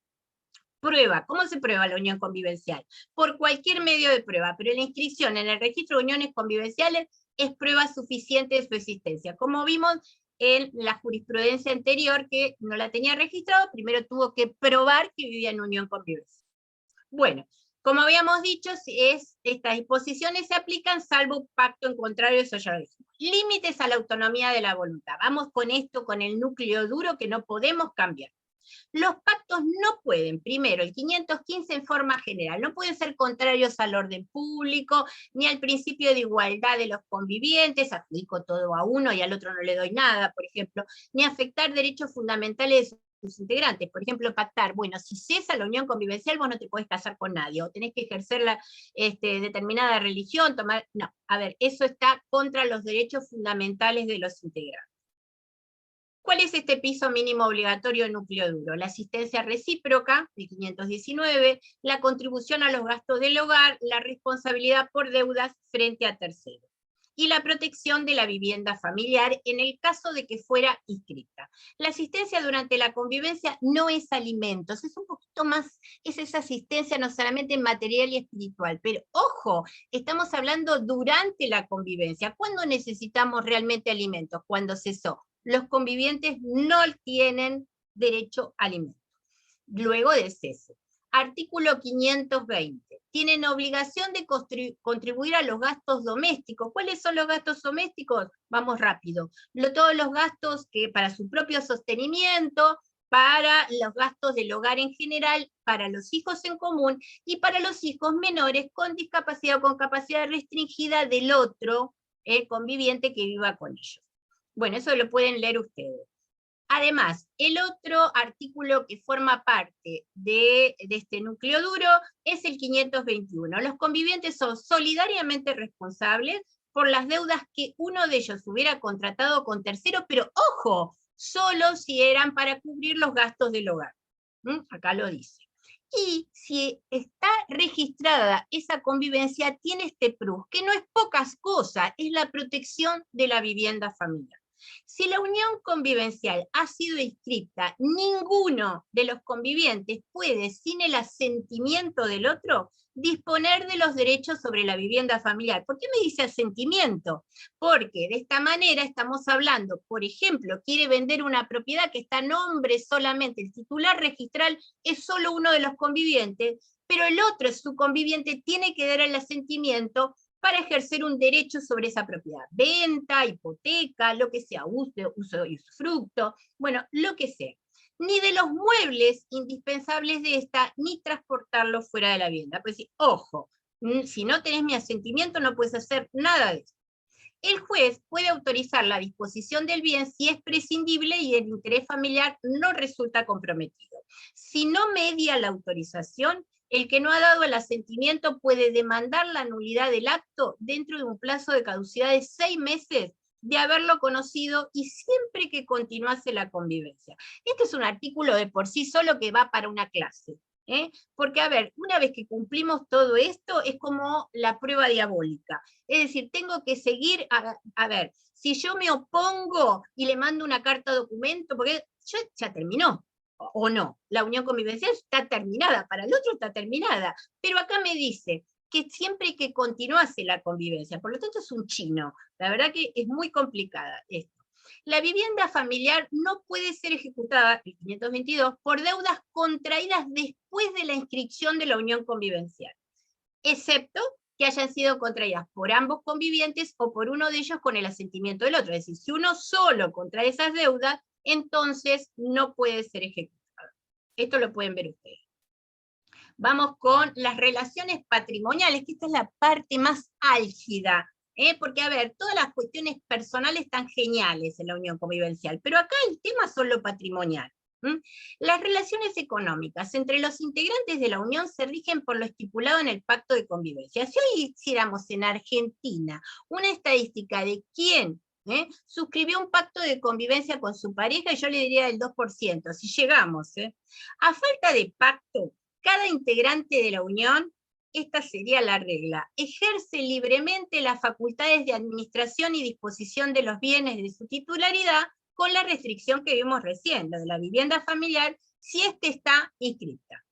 Prueba. ¿Cómo se prueba la unión convivencial? Por cualquier medio de prueba, pero la inscripción en el registro de uniones convivenciales es prueba suficiente de su existencia. Como vimos en la jurisprudencia anterior, que no la tenía registrado, primero tuvo que probar que vivía en unión convivencial. Bueno, como habíamos dicho, estas disposiciones se aplican salvo pacto en contrario, eso ya lo dijimos. Límites a la autonomía de la voluntad. Vamos con esto, con el núcleo duro que no podemos cambiar. Los pactos no pueden, primero, el 515 en forma general, no pueden ser contrarios al orden público, ni al principio de igualdad de los convivientes, adjudico todo a uno y al otro no le doy nada, por ejemplo, ni afectar derechos fundamentales de sus integrantes. Por ejemplo, pactar, bueno, si cesa la unión convivencial, vos no te podés casar con nadie, o tenés que ejercer la determinada religión, no, a ver, eso está contra los derechos fundamentales de los integrantes. ¿Cuál es este piso mínimo obligatorio de núcleo duro? La asistencia recíproca, de 519, la contribución a los gastos del hogar, la responsabilidad por deudas frente a terceros, y la protección de la vivienda familiar en el caso de que fuera inscrita. La asistencia durante la convivencia no es alimentos, es un poquito más, es esa asistencia no solamente material y espiritual, pero ojo, estamos hablando durante la convivencia. ¿Cuándo necesitamos realmente alimentos? Cuando cesó. Los convivientes no tienen derecho a alimentos. Luego del cese. Artículo 520. Tienen obligación de contribuir a los gastos domésticos. ¿Cuáles son los gastos domésticos? Vamos rápido. Todos los gastos que para su propio sostenimiento, para los gastos del hogar en general, para los hijos en común y para los hijos menores con discapacidad o con capacidad restringida del otro conviviente que viva con ellos. Bueno, eso lo pueden leer ustedes. Además, el otro artículo que forma parte de este núcleo duro es el 521. Los convivientes son solidariamente responsables por las deudas que uno de ellos hubiera contratado con terceros, pero ojo, solo si eran para cubrir los gastos del hogar. Acá lo dice. Y si está registrada esa convivencia, tiene este plus, que no es pocas cosas, es la protección de la vivienda familiar. Si la unión convivencial ha sido inscrita, ninguno de los convivientes puede, sin el asentimiento del otro, disponer de los derechos sobre la vivienda familiar. ¿Por qué me dice asentimiento? Porque de esta manera estamos hablando, por ejemplo, quiere vender una propiedad que está a nombre solamente, el titular registral es solo uno de los convivientes, pero el otro, su conviviente, tiene que dar el asentimiento para ejercer un derecho sobre esa propiedad. Venta, hipoteca, lo que sea, uso y usufructo, bueno, lo que sea. Ni de los muebles indispensables de esta, ni transportarlos fuera de la vivienda. Pues sí, ojo, si no tenés mi asentimiento no puedes hacer nada de eso. El juez puede autorizar la disposición del bien si es prescindible y el interés familiar no resulta comprometido. Si no media la autorización, el que no ha dado el asentimiento puede demandar la nulidad del acto dentro de un plazo de caducidad de 6 meses de haberlo conocido y siempre que continuase la convivencia. Este es un artículo de por sí solo que va para una clase. Porque, a ver, una vez que cumplimos todo esto, es como la prueba diabólica. Es decir, tengo que seguir, a ver, si yo me opongo y le mando una carta documento, porque ya terminó, o no, la unión convivencial está terminada, para el otro está terminada, pero acá me dice que siempre que continuase la convivencia, por lo tanto es un chino, la verdad que es muy complicada esto. La vivienda familiar no puede ser ejecutada, el 522, por deudas contraídas después de la inscripción de la unión convivencial, excepto que hayan sido contraídas por ambos convivientes o por uno de ellos con el asentimiento del otro. Es decir, si uno solo contrae esas deudas, entonces no puede ser ejecutada. Esto lo pueden ver ustedes. Vamos con las relaciones patrimoniales, que esta es la parte más álgida. Porque, a ver, todas las cuestiones personales están geniales en la unión convivencial, pero acá el tema es solo patrimonial. Las relaciones económicas entre los integrantes de la unión se rigen por lo estipulado en el pacto de convivencia. Si hoy hiciéramos en Argentina una estadística de quién suscribió un pacto de convivencia con su pareja, yo le diría el 2%, si llegamos. A falta de pacto, cada integrante de la unión, esta sería la regla, ejerce libremente las facultades de administración y disposición de los bienes de su titularidad, con la restricción que vimos recién, lo de la vivienda familiar, si éste está inscrita.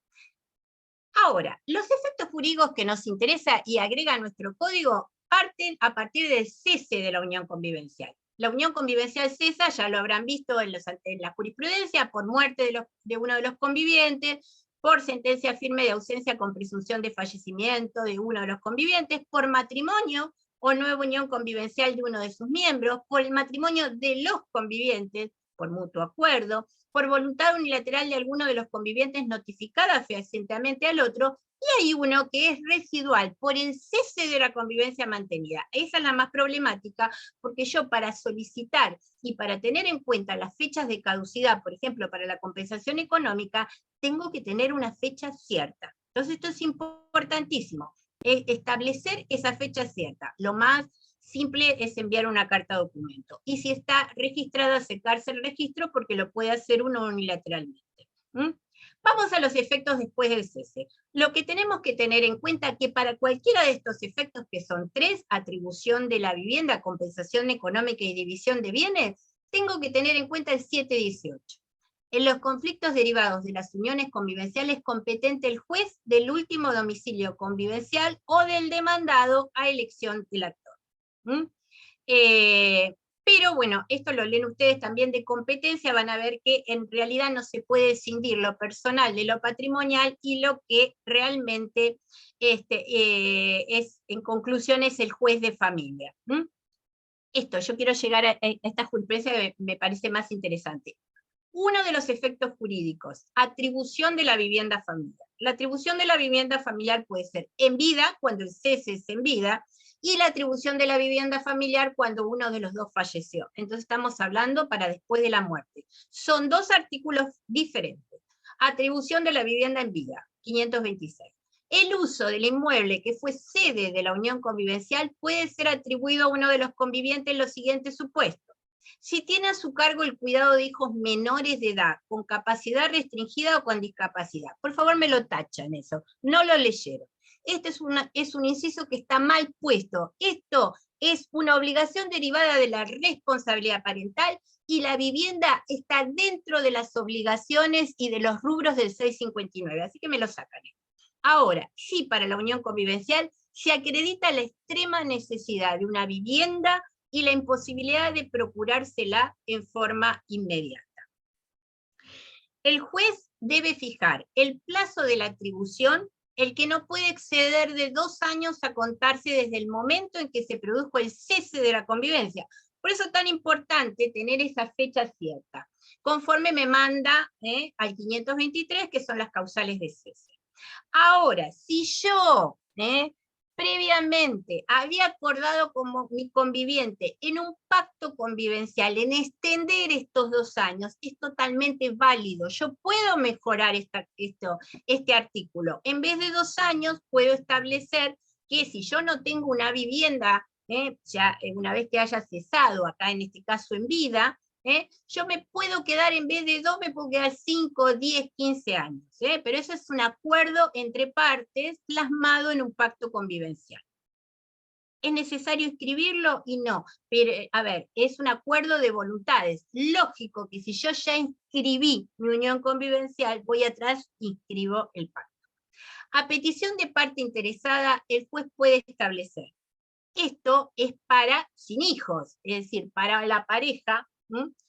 Ahora, los efectos jurídicos que nos interesa y agrega nuestro código parten a partir del cese de la unión convivencial. La unión convivencial cesa, ya lo habrán visto en la jurisprudencia, por muerte de uno de los convivientes, por sentencia firme de ausencia con presunción de fallecimiento de uno de los convivientes, por matrimonio o nueva unión convivencial de uno de sus miembros, por el matrimonio de los convivientes, por mutuo acuerdo, por voluntad unilateral de alguno de los convivientes notificada fehacientemente al otro, y hay uno que es residual, por el cese de la convivencia mantenida. Esa es la más problemática, porque yo para solicitar y para tener en cuenta las fechas de caducidad, por ejemplo, para la compensación económica, tengo que tener una fecha cierta. Entonces esto es importantísimo, establecer esa fecha cierta. Lo más simple es enviar una carta documento. Y si está registrada, acercarse al registro, porque lo puede hacer uno unilateralmente. Vamos a los efectos después del cese. Lo que tenemos que tener en cuenta es que para cualquiera de estos efectos, que son 3, atribución de la vivienda, compensación económica y división de bienes, tengo que tener en cuenta el 718. En los conflictos derivados de las uniones convivenciales, competente el juez del último domicilio convivencial o del demandado a elección del actor. Pero bueno, esto lo leen ustedes también de competencia, van a ver que en realidad no se puede escindir lo personal de lo patrimonial, y lo que realmente es, en conclusión, es el juez de familia. Esto, yo quiero llegar a esta jurisprudencia que me parece más interesante. Uno de los efectos jurídicos, atribución de la vivienda familiar. La atribución de la vivienda familiar puede ser en vida, cuando el cese es en vida, y la atribución de la vivienda familiar cuando uno de los dos falleció. Entonces estamos hablando para después de la muerte. Son dos artículos diferentes. Atribución de la vivienda en vida, 526. El uso del inmueble que fue sede de la unión convivencial puede ser atribuido a uno de los convivientes en los siguientes supuestos. Si tiene a su cargo el cuidado de hijos menores de edad, con capacidad restringida o con discapacidad. Por favor me lo tachan eso, no lo leyeron. Este es un inciso que está mal puesto. Esto es una obligación derivada de la responsabilidad parental, y la vivienda está dentro de las obligaciones y de los rubros del 659, así que me lo sacan. Ahora, sí, para la unión convivencial se acredita la extrema necesidad de una vivienda y la imposibilidad de procurársela en forma inmediata. El juez debe fijar el plazo de la atribución, el que no puede exceder de 2 años a contarse desde el momento en que se produjo el cese de la convivencia. Por eso es tan importante tener esa fecha cierta, conforme me manda al 523, que son las causales de cese. Ahora, si yo previamente había acordado con mi conviviente en un pacto convivencial en extender estos 2 años, es totalmente válido. Yo puedo mejorar este artículo. En vez de 2 años, puedo establecer que si yo no tengo una vivienda ya una vez que haya cesado, acá en este caso en vida, yo me puedo quedar, en vez de 2, me puedo quedar 5, 10, 15 años, pero eso es un acuerdo entre partes plasmado en un pacto convivencial. ¿Es necesario escribirlo? Y no, pero a ver, es un acuerdo de voluntades. Lógico que si yo ya inscribí mi unión convivencial, voy atrás y inscribo el pacto. A petición de parte interesada, el juez puede establecer. Esto es para sin hijos, es decir, para la pareja,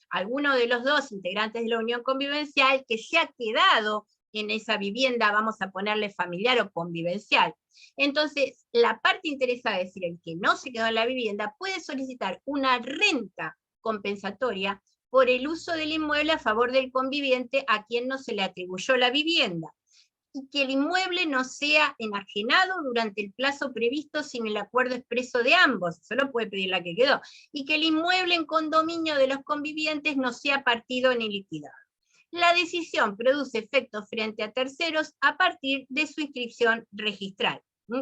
alguno de los dos integrantes de la unión convivencial que se ha quedado en esa vivienda, vamos a ponerle familiar o convivencial. Entonces, la parte interesada, es decir, el que no se quedó en la vivienda, puede solicitar una renta compensatoria por el uso del inmueble a favor del conviviente a quien no se le atribuyó la vivienda, y que el inmueble no sea enajenado durante el plazo previsto sin el acuerdo expreso de ambos, eso lo puede pedir la que quedó, y que el inmueble en condominio de los convivientes no sea partido ni liquidado. La decisión produce efectos frente a terceros a partir de su inscripción registral,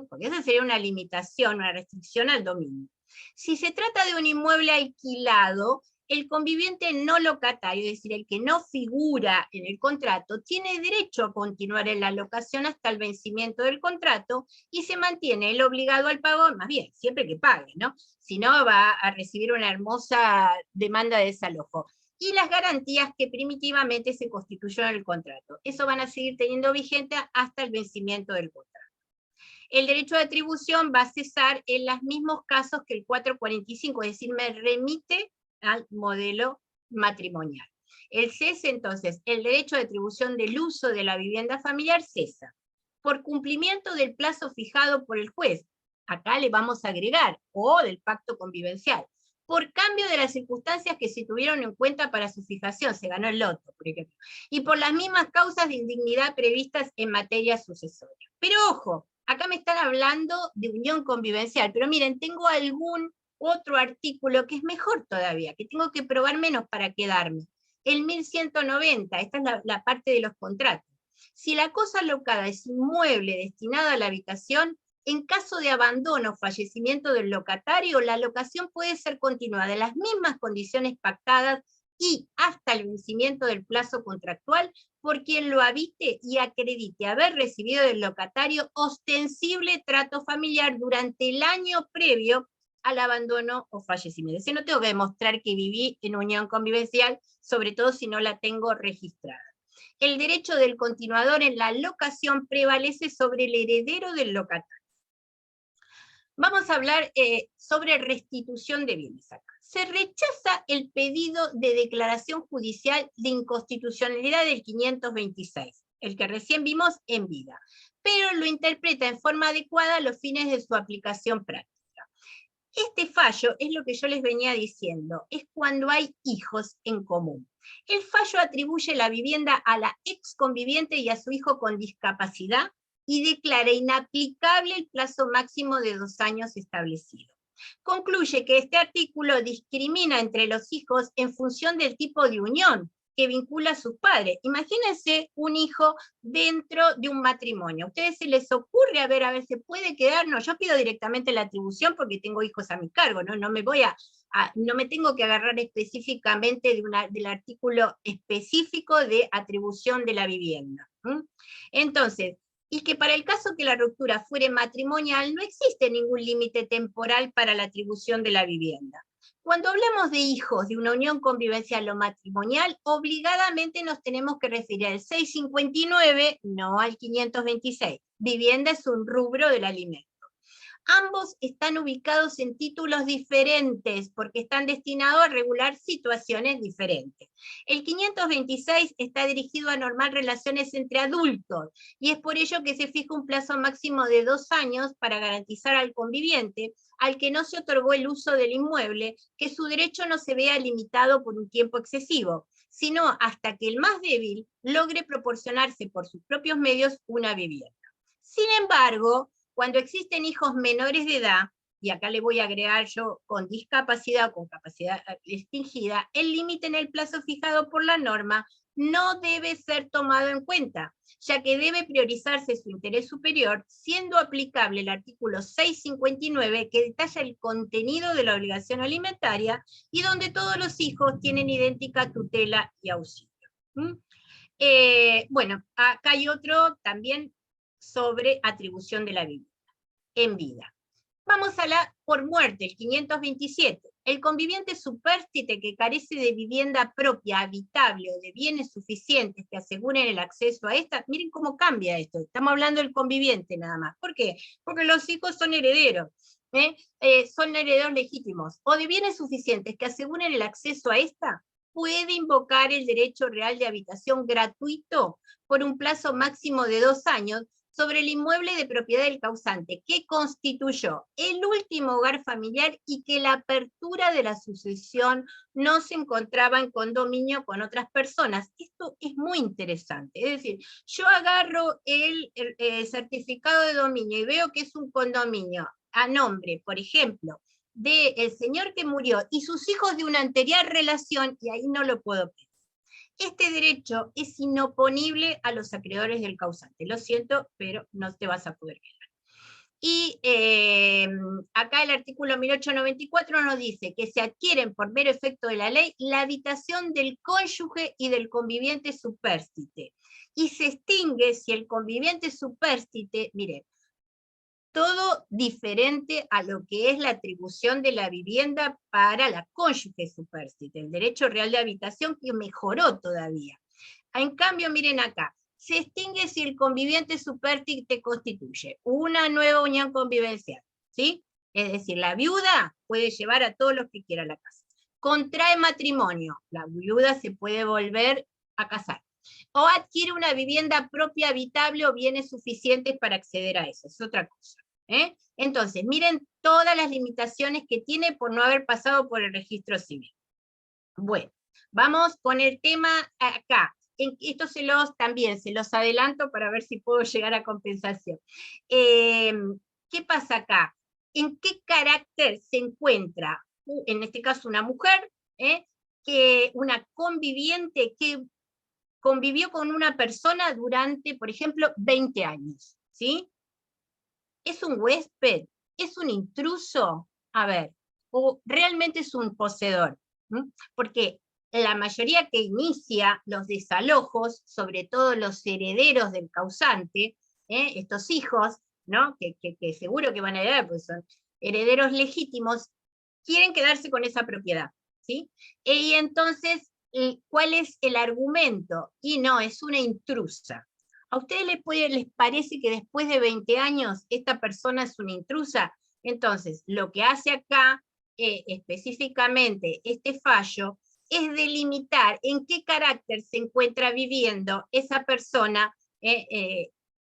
porque esa sería una limitación, una restricción al dominio. Si se trata de un inmueble alquilado, el conviviente no locatario, es decir, el que no figura en el contrato, tiene derecho a continuar en la locación hasta el vencimiento del contrato y se mantiene el obligado al pago, más bien, siempre que pague, ¿no? Si no, va a recibir una hermosa demanda de desalojo. Y las garantías que primitivamente se constituyeron en el contrato. Eso van a seguir teniendo vigente hasta el vencimiento del contrato. El derecho de atribución va a cesar en los mismos casos que el 445, es decir, me remite al modelo matrimonial. El cese, entonces, el derecho de atribución del uso de la vivienda familiar cesa por cumplimiento del plazo fijado por el juez. Acá le vamos a agregar, o del pacto convivencial, por cambio de las circunstancias que se tuvieron en cuenta para su fijación, se ganó el loto, por ejemplo, y por las mismas causas de indignidad previstas en materia sucesoria. Pero ojo, acá me están hablando de unión convivencial, pero miren, tengo algún otro artículo que es mejor todavía, que tengo que probar menos para quedarme. El 1190, esta es la parte de los contratos. Si la cosa locada es inmueble destinado a la habitación, en caso de abandono o fallecimiento del locatario, la locación puede ser continuada en las mismas condiciones pactadas y hasta el vencimiento del plazo contractual por quien lo habite y acredite haber recibido del locatario ostensible trato familiar durante el año previo al abandono o fallecimiento. Si no tengo que demostrar que viví en unión convivencial, sobre todo si no la tengo registrada. El derecho del continuador en la locación prevalece sobre el heredero del locatario. Vamos a hablar sobre restitución de bienes acá. Se rechaza el pedido de declaración judicial de inconstitucionalidad del 526, el que recién vimos en vida, pero lo interpreta en forma adecuada a los fines de su aplicación práctica. Este fallo es lo que yo les venía diciendo, es cuando hay hijos en común. El fallo atribuye la vivienda a la ex conviviente y a su hijo con discapacidad y declara inaplicable el plazo máximo de 2 años establecido. Concluye que este artículo discrimina entre los hijos en función del tipo de unión que vincula a sus padres. Imagínense un hijo dentro de un matrimonio. ¿A ustedes se les ocurre, a ver, se puede quedar? No, yo pido directamente la atribución porque tengo hijos a mi cargo, ¿no? No me tengo que agarrar específicamente del artículo específico de atribución de la vivienda. Entonces, y que para el caso que la ruptura fuere matrimonial, no existe ningún límite temporal para la atribución de la vivienda. Cuando hablamos de hijos de una unión convivencial o matrimonial, obligadamente nos tenemos que referir al 659, no al 526. Vivienda es un rubro del alimento. Ambos están ubicados en títulos diferentes porque están destinados a regular situaciones diferentes. El 526 está dirigido a normar relaciones entre adultos y es por ello que se fija un plazo máximo de 2 años para garantizar al conviviente al que no se otorgó el uso del inmueble que su derecho no se vea limitado por un tiempo excesivo, sino hasta que el más débil logre proporcionarse por sus propios medios una vivienda. Sin embargo, cuando existen hijos menores de edad, y acá le voy a agregar yo con discapacidad o con capacidad restringida, el límite en el plazo fijado por la norma no debe ser tomado en cuenta, ya que debe priorizarse su interés superior, siendo aplicable el artículo 659, que detalla el contenido de la obligación alimentaria y donde todos los hijos tienen idéntica tutela y auxilio. Bueno, acá hay otro también sobre atribución de la vivienda en vida. Vamos a la por muerte, el 527. El conviviente supérstite que carece de vivienda propia, habitable o de bienes suficientes que aseguren el acceso a esta, miren cómo cambia esto, estamos hablando del conviviente nada más. ¿Por qué? Porque los hijos son herederos, son herederos legítimos, o de bienes suficientes que aseguren el acceso a esta, puede invocar el derecho real de habitación gratuito por un plazo máximo de 2 años, sobre el inmueble de propiedad del causante, que constituyó el último hogar familiar y que la apertura de la sucesión no se encontraba en condominio con otras personas. Esto es muy interesante, es decir, yo agarro el certificado de dominio y veo que es un condominio a nombre, por ejemplo, del señor que murió y sus hijos de una anterior relación, y ahí no lo puedo pedir. Este derecho es inoponible a los acreedores del causante. Lo siento, pero no te vas a poder quedar. Y acá el artículo 1894 nos dice que se adquieren por mero efecto de la ley la habitación del cónyuge y del conviviente supérstite. Y se extingue si el conviviente supérstite, mire, todo diferente a lo que es la atribución de la vivienda para la cónyuge supérstite, el derecho real de habitación que mejoró todavía. En cambio, miren acá, se extingue si el conviviente supérstite constituye una nueva unión convivencial, ¿sí? Es decir, la viuda puede llevar a todos los que quiera a la casa. Contrae matrimonio, la viuda se puede volver a casar. O adquiere una vivienda propia habitable o bienes suficientes para acceder a eso, es otra cosa. Entonces, miren todas las limitaciones que tiene por no haber pasado por el registro civil. Bueno, vamos con el tema acá. Esto también se los adelanto para ver si puedo llegar a compensación. ¿Qué pasa acá? ¿En qué carácter se encuentra, en este caso una mujer, que una conviviente que convivió con una persona durante, por ejemplo, 20 años, ¿sí? ¿Es un huésped? ¿Es un intruso? A ver, ¿o realmente es un poseedor? Porque la mayoría que inicia los desalojos, sobre todo los herederos del causante, estos hijos, ¿no? que seguro que van a heredar, porque son herederos legítimos, quieren quedarse con esa propiedad, ¿sí? Y entonces, ¿cuál es el argumento? Y no, es una intrusa. ¿A ustedes les parece que después de 20 años esta persona es una intrusa? Entonces, lo que hace acá, específicamente este fallo, es delimitar en qué carácter se encuentra viviendo esa persona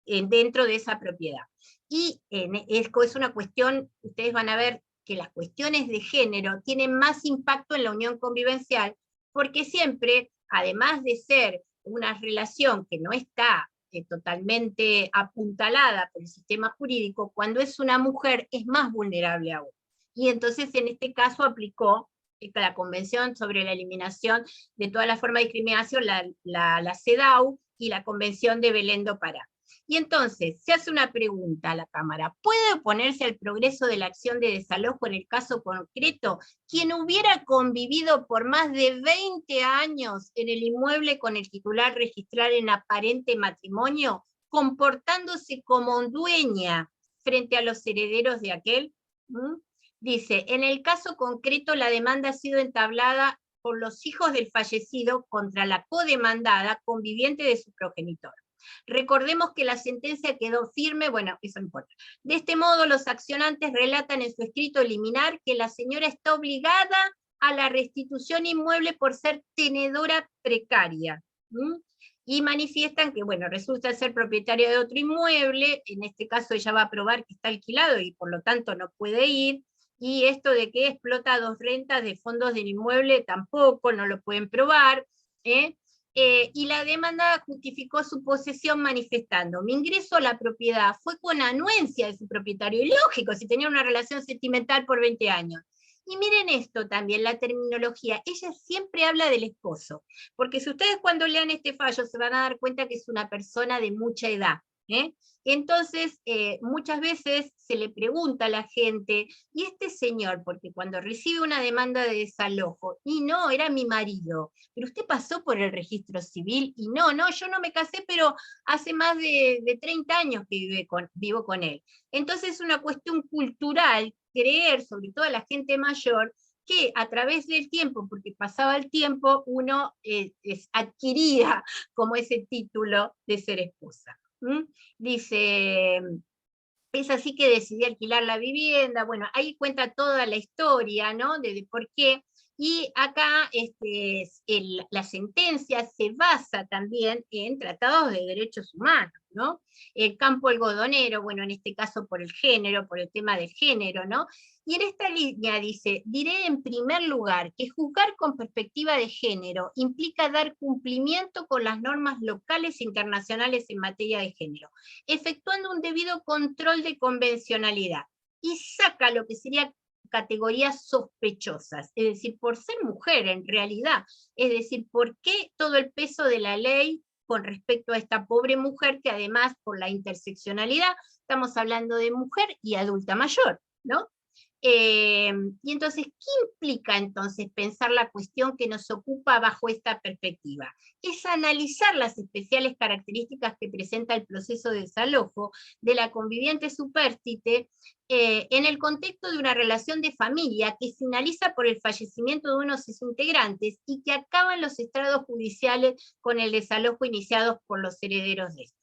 dentro de esa propiedad. Y es una cuestión, ustedes van a ver que las cuestiones de género tienen más impacto en la unión convivencial, porque siempre, además de ser una relación que no está totalmente apuntalada por el sistema jurídico, cuando es una mujer es más vulnerable aún. Y entonces en este caso aplicó la Convención sobre la Eliminación de toda la forma de discriminación, la CEDAW, y la Convención de Belén do Pará. Y entonces, se hace una pregunta a la Cámara: ¿puede oponerse al progreso de la acción de desalojo en el caso concreto quien hubiera convivido por más de 20 años en el inmueble con el titular registral en aparente matrimonio, comportándose como dueña frente a los herederos de aquel? Dice, en el caso concreto la demanda ha sido entablada por los hijos del fallecido contra la codemandada conviviente de su progenitor. Recordemos que la sentencia quedó firme, bueno, eso no importa. De este modo, los accionantes relatan en su escrito liminar que la señora está obligada a la restitución inmueble por ser tenedora precaria. Y manifiestan que, bueno, resulta ser propietaria de otro inmueble, en este caso ella va a probar que está alquilado y por lo tanto no puede ir, y esto de que explota 2 rentas de fondos del inmueble tampoco, no lo pueden probar, y la demanda justificó su posesión manifestando: mi ingreso a la propiedad fue con anuencia de su propietario, y lógico, si tenía una relación sentimental por 20 años, Y miren esto también, la terminología, ella siempre habla del esposo, porque si ustedes cuando lean este fallo se van a dar cuenta que es una persona de mucha edad, ¿eh? Entonces, muchas veces se le pregunta a la gente, y este señor, porque cuando recibe una demanda de desalojo, y no, era mi marido, pero usted pasó por el registro civil, y no, yo no me casé, pero hace más de 30 años que vivo con él. Entonces es una cuestión cultural, creer, sobre todo a la gente mayor, que a través del tiempo, porque pasaba el tiempo, uno adquiría como ese título de ser esposa. Dice, es así que decidí alquilar la vivienda. Bueno, ahí cuenta toda la historia, ¿no? De por qué. Y acá la sentencia se basa también en tratados de derechos humanos, ¿no? El campo algodonero, bueno, en este caso por el género, por el tema del género, ¿no? Y en esta línea dice, diré en primer lugar que juzgar con perspectiva de género implica dar cumplimiento con las normas locales e internacionales en materia de género, efectuando un debido control de convencionalidad, y saca lo que sería categorías sospechosas, es decir, por ser mujer en realidad, es decir, ¿por qué todo el peso de la ley con respecto a esta pobre mujer que además por la interseccionalidad, estamos hablando de mujer y adulta mayor, ¿no? Y entonces, ¿qué implica entonces pensar la cuestión que nos ocupa bajo esta perspectiva? Es analizar las especiales características que presenta el proceso de desalojo de la conviviente supérstite en el contexto de una relación de familia que finaliza por el fallecimiento de uno de sus integrantes y que acaba en los estrados judiciales con el desalojo iniciados por los herederos de estos.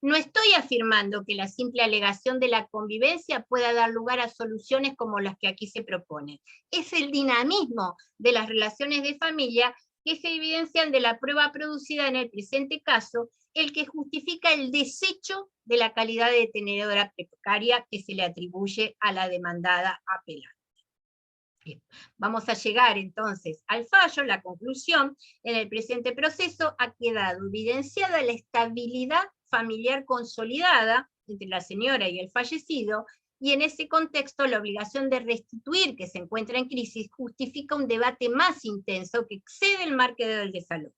No estoy afirmando que la simple alegación de la convivencia pueda dar lugar a soluciones como las que aquí se proponen. Es el dinamismo de las relaciones de familia que se evidencian de la prueba producida en el presente caso, el que justifica el desecho de la calidad de tenedora precaria que se le atribuye a la demandada apelante. Bien. Vamos a llegar entonces al fallo, la conclusión. En el presente proceso ha quedado evidenciada la estabilidad familiar consolidada entre la señora y el fallecido, y en ese contexto la obligación de restituir que se encuentra en crisis justifica un debate más intenso que excede el marco del desalojo.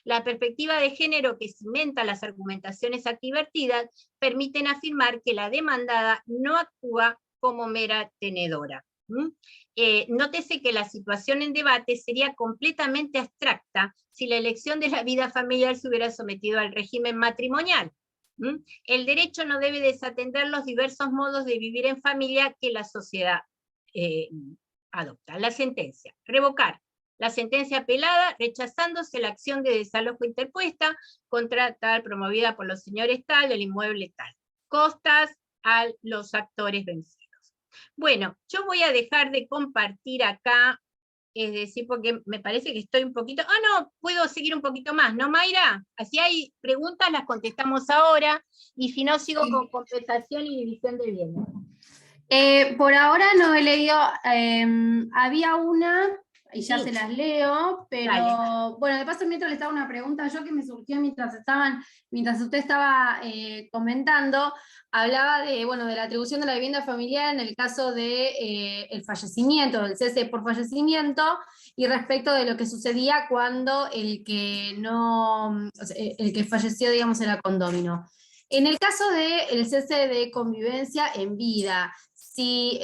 La perspectiva de género que cimenta las argumentaciones aquí vertidas permiten afirmar que la demandada no actúa como mera tenedora. Nótese que la situación en debate sería completamente abstracta si la elección de la vida familiar se hubiera sometido al régimen matrimonial. El derecho no debe desatender los diversos modos de vivir en familia que la sociedad adopta. La sentencia. Revocar. La sentencia apelada, rechazándose la acción de desalojo interpuesta contra tal promovida por los señores tal del inmueble tal. Costas a los actores vencidos. Bueno, yo voy a dejar de compartir acá, es decir, porque me parece que estoy un poquito... no, puedo seguir un poquito más, ¿no, Mayra? Así hay preguntas, las contestamos ahora, y si no, sigo con compensación y división de bienes. Por ahora no he leído, había una, y ya Sí. se las leo, pero Dale. bueno, de paso mientras les hago una pregunta yo que me surgió mientras usted estaba comentando, hablaba de la atribución de la vivienda familiar en el caso de el fallecimiento, del cese por fallecimiento, y respecto de lo que sucedía cuando el que falleció, digamos, era condómino. En el caso del cese de convivencia en vida, si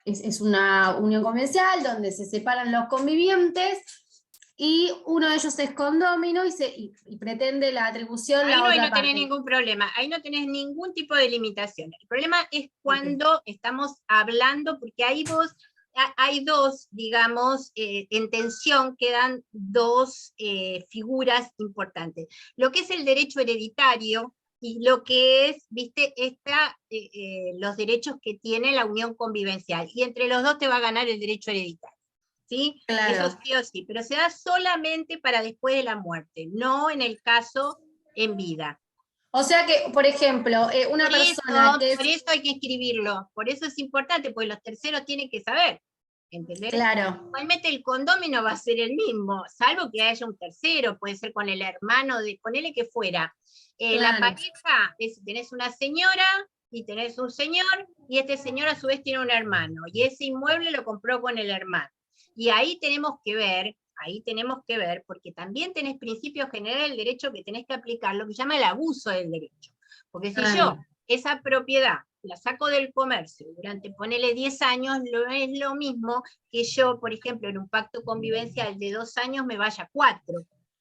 es una unión convencional donde se separan los convivientes y uno de ellos es condómino y pretende la atribución Ahí la otra no parte. tenés ningún problema, ahí no tenés ningún tipo de limitación. El problema es cuando estamos hablando, porque ahí hay dos, digamos, en tensión quedan dos figuras importantes. Lo que es el derecho hereditario y lo que es, viste, los derechos que tiene la unión convivencial. Y entre los dos te va a ganar el derecho hereditario. ¿Sí? Claro. Eso sí o sí, pero se da solamente para después de la muerte, no en el caso en vida. O sea que, por ejemplo, una persona que por eso hay que escribirlo, por eso es importante, porque los terceros tienen que saber, ¿entendés? Claro. Igualmente el condómino va a ser el mismo, salvo que haya un tercero, puede ser con el hermano, ponele que fuera. Claro. La pareja, si tenés una señora y tenés un señor, y este señor a su vez tiene un hermano, y ese inmueble lo compró con el hermano. Y ahí tenemos que ver, porque también tenés principios generales del derecho que tenés que aplicar, lo que se llama el abuso del derecho. Porque si yo esa propiedad la saco del comercio durante, ponele 10 años, no es lo mismo que yo, por ejemplo, en un pacto convivencial de 2 años me vaya 4,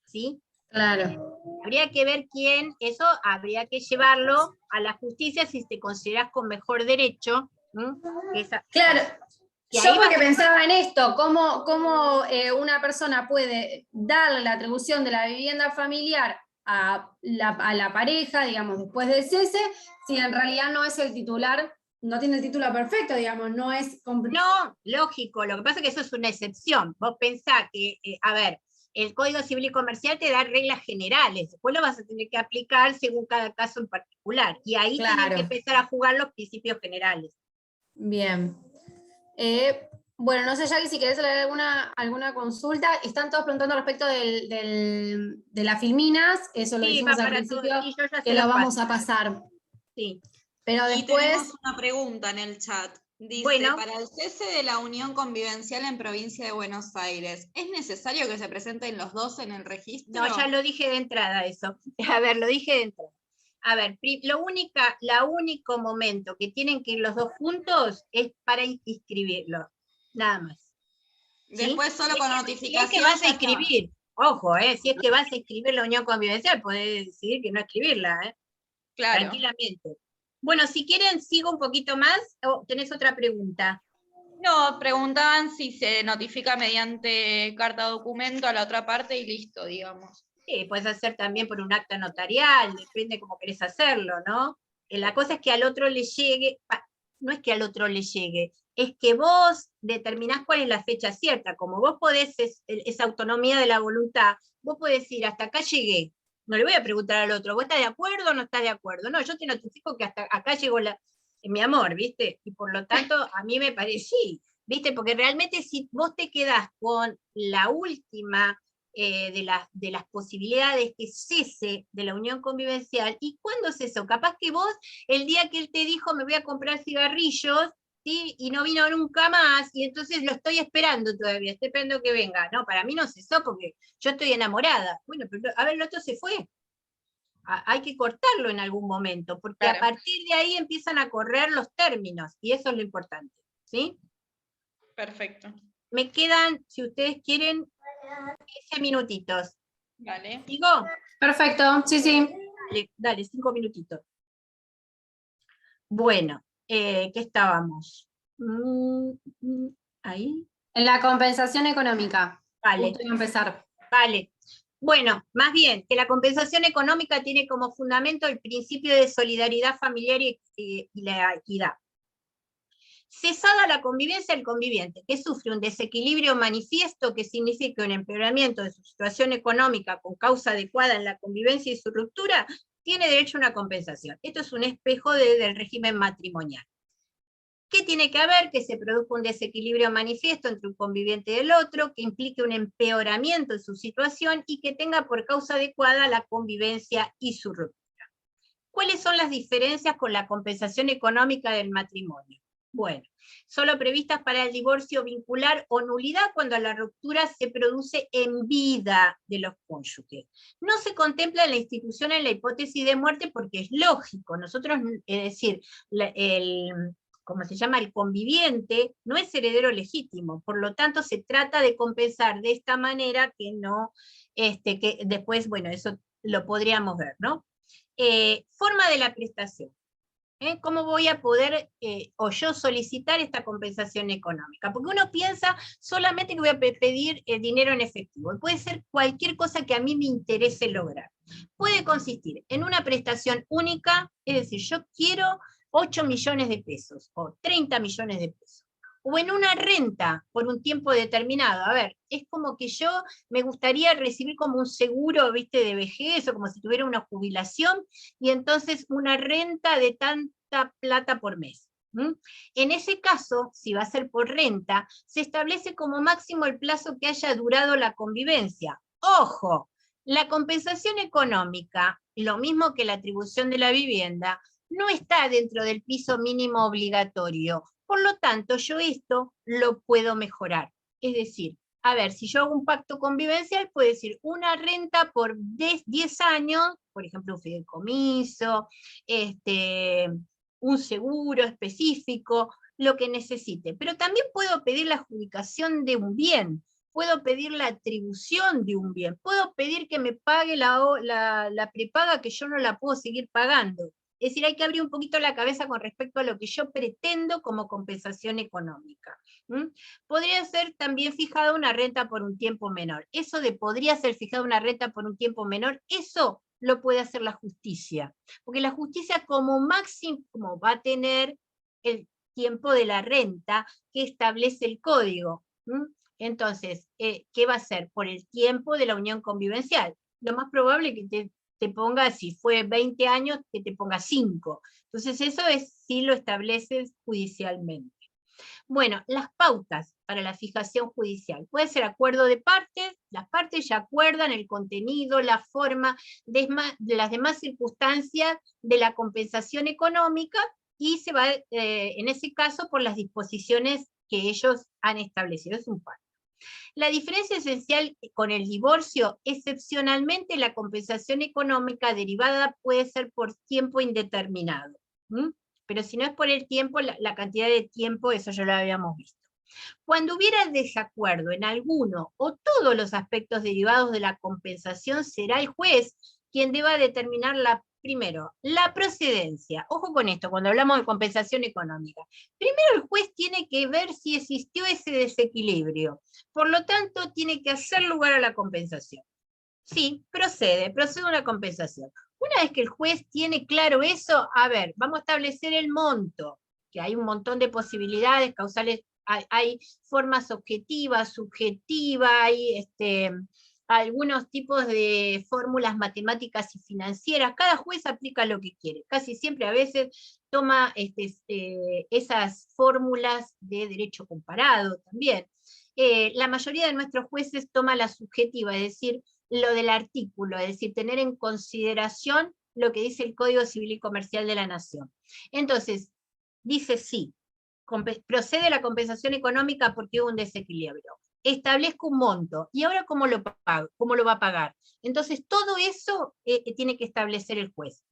¿sí? Claro. Habría que ver quién, eso habría que llevarlo a la justicia si te consideras con mejor derecho. Claro. Y yo ahí porque pensaba en esto, cómo una persona puede darle la atribución de la vivienda familiar a la pareja, digamos, después del cese, si en realidad no es el titular, no tiene el título perfecto, digamos, no es... No, lógico, lo que pasa es que eso es una excepción. Vos pensás que, a ver, el Código Civil y Comercial te da reglas generales, después lo vas a tener que aplicar según cada caso en particular, y ahí tienen que empezar a jugar los principios generales. Bien. Bueno, no sé, Jackie, si querés leer alguna consulta. Están todos preguntando respecto de las filminas, eso lo dijimos al principio, sí, que lo vamos a pasar. Sí. Pero y después... tenemos una pregunta en el chat. Dice, bueno, para el cese de la unión convivencial en provincia de Buenos Aires, ¿es necesario que se presenten los dos en el registro? No, ya lo dije de entrada eso. A ver, lo dije de entrada. A ver, la único momento que tienen que ir los dos juntos es para inscribirlo, nada más. ¿Sí? Después solo con notificación. Si es que vas a inscribir, ojo, si es que vas a inscribir la unión convivencial, podés decidir que no escribirla, claro. Tranquilamente. Bueno, si quieren, sigo un poquito más, o tenés otra pregunta. No, preguntaban si se notifica mediante carta documento a la otra parte y listo, digamos. Sí, puedes hacer también por un acta notarial, depende cómo querés hacerlo, ¿no? La cosa es que al otro le llegue, no es que al otro le llegue, es que vos determinás cuál es la fecha cierta, como vos podés, esa autonomía de la voluntad, vos podés decir, hasta acá llegué, no le voy a preguntar al otro, ¿vos estás de acuerdo o no estás de acuerdo? No, yo te notifico que hasta acá llegó mi amor, ¿viste? Y por lo tanto, a mí me parece, sí, ¿viste? Porque realmente si vos te quedás con la última de las posibilidades que cese de la unión convivencial, ¿y cuándo cesó? Capaz que vos, el día que él te dijo me voy a comprar cigarrillos, ¿sí? Y no vino nunca más, y entonces lo estoy esperando todavía, estoy esperando que venga. No, para mí no cesó porque yo estoy enamorada. Bueno, pero a ver, el otro se fue. Hay que cortarlo en algún momento, porque claro, a partir de ahí empiezan a correr los términos, y eso es lo importante, ¿sí? Perfecto. Me quedan, si ustedes quieren, 15 minutitos. Vale. ¿Sigo? Perfecto, sí. Dale, 5 minutitos. Bueno, ¿qué estábamos? Ahí. En la compensación económica. Vale. Justo iba a empezar. Vale. Bueno, más bien, que la compensación económica tiene como fundamento el principio de solidaridad familiar y la equidad. Cesada la convivencia, el conviviente que sufre un desequilibrio manifiesto que significa un empeoramiento de su situación económica con causa adecuada en la convivencia y su ruptura, tiene derecho a una compensación. Esto es un espejo del régimen matrimonial. ¿Qué tiene que haber? Que se produzca un desequilibrio manifiesto entre un conviviente y el otro, que implique un empeoramiento de su situación y que tenga por causa adecuada la convivencia y su ruptura. ¿Cuáles son las diferencias con la compensación económica del matrimonio? Bueno, solo previstas para el divorcio vincular o nulidad cuando la ruptura se produce en vida de los cónyuges. No se contempla en la institución en la hipótesis de muerte porque es lógico. Nosotros, es decir, como se llama, el conviviente no es heredero legítimo, por lo tanto se trata de compensar de esta manera que no, que después, bueno, eso lo podríamos ver, ¿no? Forma de la prestación. ¿Cómo voy a poder o yo solicitar esta compensación económica? Porque uno piensa solamente que voy a pedir dinero en efectivo. Puede ser cualquier cosa que a mí me interese lograr. Puede consistir en una prestación única, es decir, yo quiero 8 millones de pesos o 30 millones de pesos. O en una renta por un tiempo determinado. A ver, es como que yo me gustaría recibir como un seguro, ¿viste?, de vejez, o como si tuviera una jubilación, y entonces una renta de tanta plata por mes. En ese caso, si va a ser por renta, se establece como máximo el plazo que haya durado la convivencia. ¡Ojo! La compensación económica, lo mismo que la atribución de la vivienda, no está dentro del piso mínimo obligatorio. Por lo tanto, yo esto lo puedo mejorar. Es decir, a ver, si yo hago un pacto convivencial, puedo decir una renta por 10 años, por ejemplo, un fideicomiso, un seguro específico, lo que necesite. Pero también puedo pedir la adjudicación de un bien, puedo pedir la atribución de un bien, puedo pedir que me pague la prepaga que yo no la puedo seguir pagando. Es decir, hay que abrir un poquito la cabeza con respecto a lo que yo pretendo como compensación económica. Podría ser también fijada una renta por un tiempo menor. Eso de podría ser fijada una renta por un tiempo menor, eso lo puede hacer la justicia. Porque la justicia como máximo va a tener el tiempo de la renta que establece el código. Entonces, ¿qué va a hacer? Por el tiempo de la unión convivencial. Lo más probable es que te ponga, si fue 20 años, que te ponga 5. Entonces eso es si lo estableces judicialmente. Bueno, las pautas para la fijación judicial. Puede ser acuerdo de partes, las partes ya acuerdan el contenido, la forma de las demás circunstancias de la compensación económica y se va, en ese caso, por las disposiciones que ellos han establecido. Es un pacto. La diferencia esencial con el divorcio, excepcionalmente la compensación económica derivada puede ser por tiempo indeterminado. Pero si no es por el tiempo, la cantidad de tiempo, eso ya lo habíamos visto. Cuando hubiera desacuerdo en alguno o todos los aspectos derivados de la compensación, será el juez quien deba determinar primero, la procedencia. Ojo con esto, cuando hablamos de compensación económica. Primero el juez tiene que ver si existió ese desequilibrio. Por lo tanto, tiene que hacer lugar a la compensación. Sí, procede una compensación. Una vez que el juez tiene claro eso, a ver, vamos a establecer el monto, que hay un montón de posibilidades causales, hay formas objetivas, subjetivas, hay algunos tipos de fórmulas matemáticas y financieras. Cada juez aplica lo que quiere. Casi siempre a veces toma esas fórmulas de derecho comparado también. La mayoría de nuestros jueces toma la subjetiva, es decir, lo del artículo, es decir, tener en consideración lo que dice el Código Civil y Comercial de la Nación. Entonces, dice sí, procede la compensación económica porque hubo un desequilibrio. Establezco un monto, ¿y ahora cómo lo pago? ¿Cómo lo va a pagar? Entonces, todo eso tiene que establecer el juez.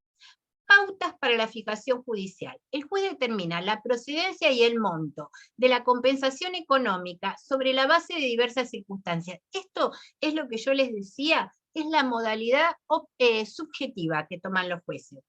Pautas para la fijación judicial. El juez determina la procedencia y el monto de la compensación económica sobre la base de diversas circunstancias. Esto es lo que yo les decía, es la modalidad subjetiva que toman los jueces.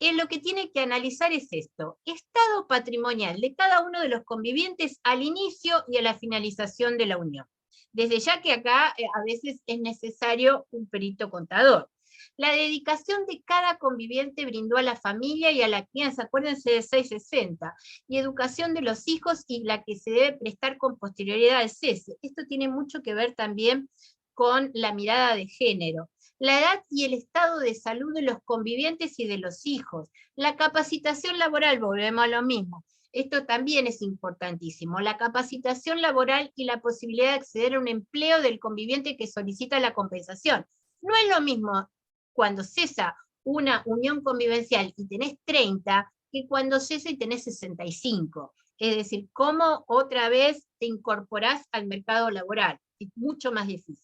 Lo que tiene que analizar es esto: estado patrimonial de cada uno de los convivientes al inicio y a la finalización de la unión. Desde ya que acá a veces es necesario un perito contador. La dedicación de cada conviviente brindó a la familia y a la crianza, acuérdense de 660, y educación de los hijos y la que se debe prestar con posterioridad al cese. Esto tiene mucho que ver también con la mirada de género. La edad y el estado de salud de los convivientes y de los hijos. La capacitación laboral, volvemos a lo mismo. Esto también es importantísimo. La capacitación laboral y la posibilidad de acceder a un empleo del conviviente que solicita la compensación. No es lo mismo cuando cesa una unión convivencial y tenés 30, que cuando cesa y tenés 65. Es decir, cómo otra vez te incorporás al mercado laboral. Es mucho más difícil.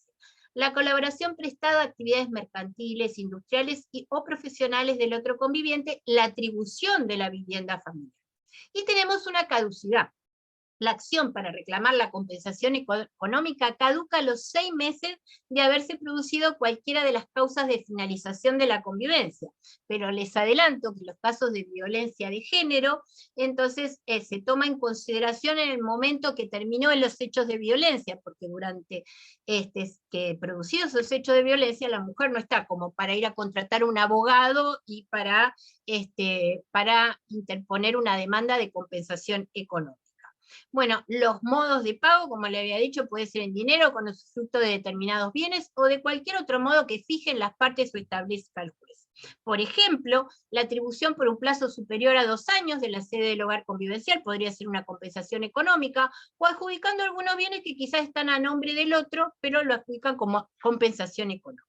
La colaboración prestada a actividades mercantiles, industriales o profesionales del otro conviviente, la atribución de la vivienda familiar. Y tenemos una caducidad. La acción para reclamar la compensación económica caduca a los 6 meses de haberse producido cualquiera de las causas de finalización de la convivencia. Pero les adelanto que los casos de violencia de género, entonces se toma en consideración en el momento que terminó en los hechos de violencia, porque durante que producidos esos hechos de violencia, la mujer no está como para ir a contratar un abogado y para interponer una demanda de compensación económica. Bueno, los modos de pago, como le había dicho, puede ser en dinero, con usufructo de determinados bienes, o de cualquier otro modo que fijen las partes o establezca el juez. Por ejemplo, la atribución por un plazo superior a 2 años de la sede del hogar convivencial podría ser una compensación económica, o adjudicando algunos bienes que quizás están a nombre del otro, pero lo adjudican como compensación económica.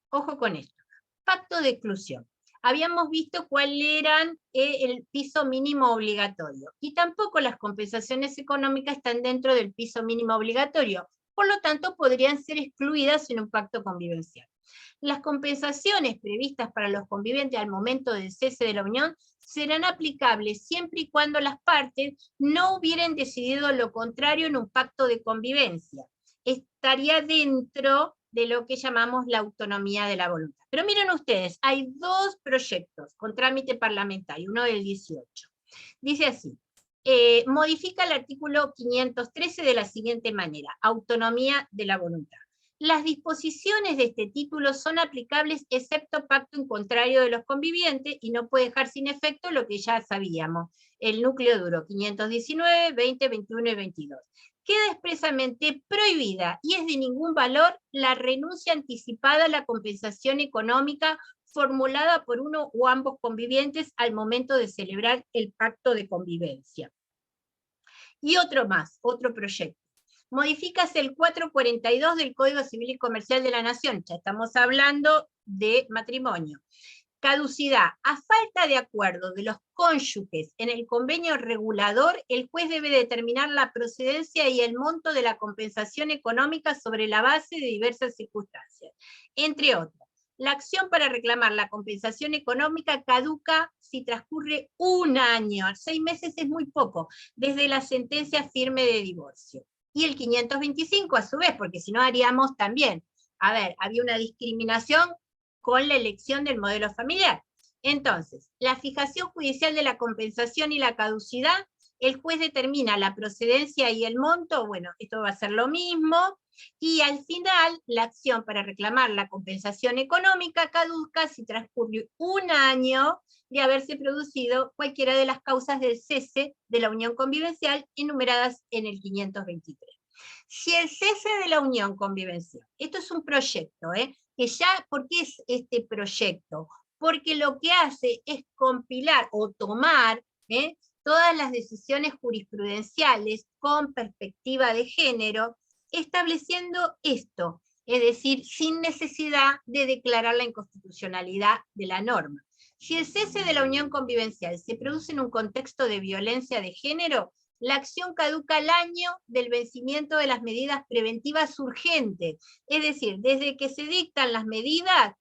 Ojo con esto. Pacto de exclusión. habíamos visto cuál era el piso mínimo obligatorio, y tampoco las compensaciones económicas están dentro del piso mínimo obligatorio, por lo tanto podrían ser excluidas en un pacto convivencial. Las compensaciones previstas para los convivientes al momento del cese de la unión serán aplicables siempre y cuando las partes no hubieran decidido lo contrario en un pacto de convivencia. Estaría dentro de lo que llamamos la autonomía de la voluntad. Pero miren ustedes, hay dos proyectos con trámite parlamentario, uno del 18. Dice así, modifica el artículo 513 de la siguiente manera: autonomía de la voluntad. Las disposiciones de este título son aplicables excepto pacto en contrario de los convivientes y no puede dejar sin efecto lo que ya sabíamos, el núcleo duro 519, 20, 21 y 22. Queda expresamente prohibida y es de ningún valor la renuncia anticipada a la compensación económica formulada por uno o ambos convivientes al momento de celebrar el pacto de convivencia. Y otro más, otro proyecto. Modifícase el 442 del Código Civil y Comercial de la Nación, ya estamos hablando de matrimonio. Caducidad. A falta de acuerdo de los cónyuges en el convenio regulador, el juez debe determinar la procedencia y el monto de la compensación económica sobre la base de diversas circunstancias. Entre otras, la acción para reclamar la compensación económica caduca si transcurre un año, 6 meses es muy poco, desde la sentencia firme de divorcio. Y el 525 a su vez, porque si no haríamos también, a ver, había una discriminación con la elección del modelo familiar. Entonces, la fijación judicial de la compensación y la caducidad, el juez determina la procedencia y el monto, bueno, esto va a ser lo mismo, y al final la acción para reclamar la compensación económica caduca si transcurre un año de haberse producido cualquiera de las causas del cese de la unión convivencial enumeradas en el 523. Si el cese de la unión convivencial, esto es un proyecto, que ya, ¿por qué es este proyecto? Porque lo que hace es compilar o tomar todas las decisiones jurisprudenciales con perspectiva de género, estableciendo esto, es decir, sin necesidad de declarar la inconstitucionalidad de la norma. Si el cese de la unión convivencial se produce en un contexto de violencia de género, la acción caduca al año del vencimiento de las medidas preventivas urgentes. Es decir, desde que se dictan las medidas,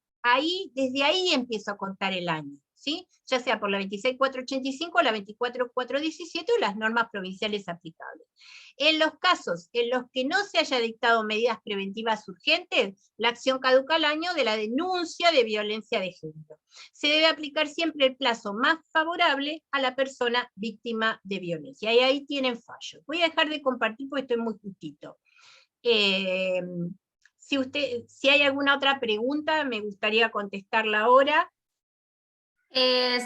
desde ahí empiezo a contar el año, ¿sí? Ya sea por la 26.485, la 24.417 o las normas provinciales aplicables. En los casos en los que no se haya dictado medidas preventivas urgentes, la acción caduca al año de la denuncia de violencia de género. Se debe aplicar siempre el plazo más favorable a la persona víctima de violencia. Y ahí tienen fallos. Voy a dejar de compartir porque estoy muy justito. Si hay alguna otra pregunta, me gustaría contestarla ahora.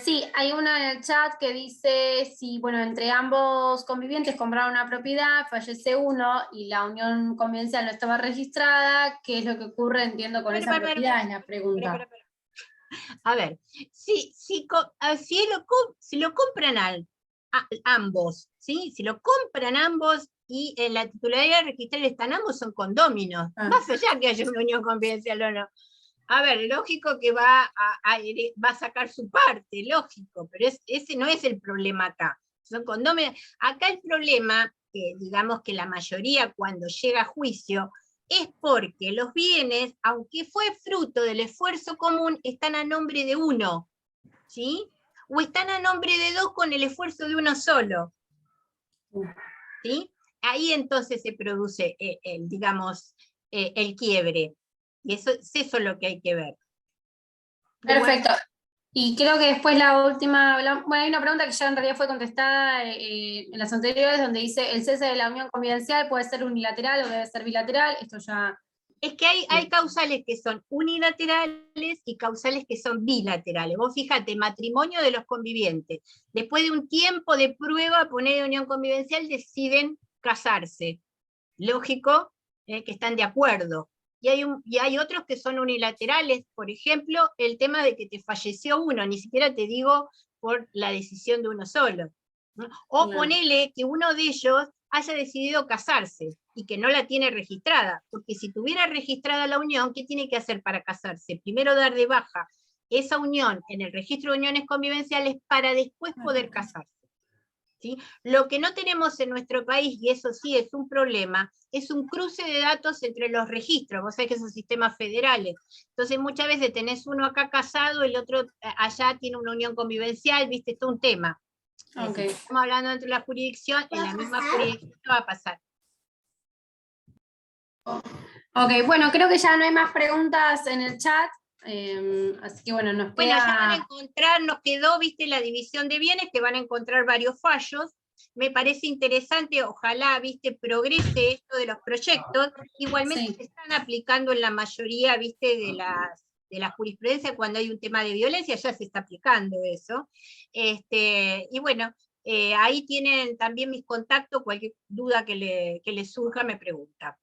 Sí, hay una en el chat que dice, si bueno, entre ambos convivientes compraron una propiedad, fallece uno y la unión convivencial no estaba registrada, ¿qué es lo que ocurre, entiendo, con esa propiedad? Es la pregunta. A ver, si lo compran ambos, ¿sí? Si lo compran ambos y en la titularidad registral están ambos, son condóminos, más allá que haya una unión convivencial o no. A ver, lógico que va a sacar su parte, lógico, pero ese no es el problema acá. Son condóminos. Acá el problema, que digamos que la mayoría cuando llega a juicio, es porque los bienes, aunque fue fruto del esfuerzo común, están a nombre de uno, ¿sí? O están a nombre de dos con el esfuerzo de uno solo, ¿sí? Ahí entonces se produce, el quiebre. Y eso es lo que hay que ver. Perfecto. Y creo que después la última, bueno, hay una pregunta que ya en realidad fue contestada en las anteriores, donde dice, ¿el cese de la unión convivencial puede ser unilateral o debe ser bilateral? Esto ya... Es que hay causales que son unilaterales y causales que son bilaterales. Vos fíjate, matrimonio de los convivientes. Después de un tiempo de prueba, poner unión convivencial, deciden casarse. Lógico, que están de acuerdo. Y hay otros que son unilaterales, por ejemplo, el tema de que te falleció uno, ni siquiera te digo por la decisión de uno solo, ¿no? O ponele que uno de ellos haya decidido casarse y que no la tiene registrada, porque si tuviera registrada la unión, ¿qué tiene que hacer para casarse? Primero dar de baja esa unión en el registro de uniones convivenciales para después poder casarse. ¿Sí? Lo que no tenemos en nuestro país, y eso sí es un problema, es un cruce de datos entre los registros. Vos sabés que son sistemas federales. Entonces muchas veces tenés uno acá casado, el otro allá tiene una unión convivencial, viste, esto es un tema. Okay. Si estamos hablando entre la jurisdicción, en la misma jurisdicción no va a pasar. Ok, bueno, creo que ya no hay más preguntas en el chat, así que bueno, nos Bueno, queda... ya van a encontrar, nos quedó, viste, la división de bienes, que van a encontrar varios fallos. Me parece interesante, ojalá, viste, progrese esto de los proyectos. Igualmente Sí. se están aplicando en la mayoría, viste, de la jurisprudencia cuando hay un tema de violencia, ya se está aplicando eso. Y bueno, ahí tienen también mis contactos, cualquier duda que les surja me pregunta.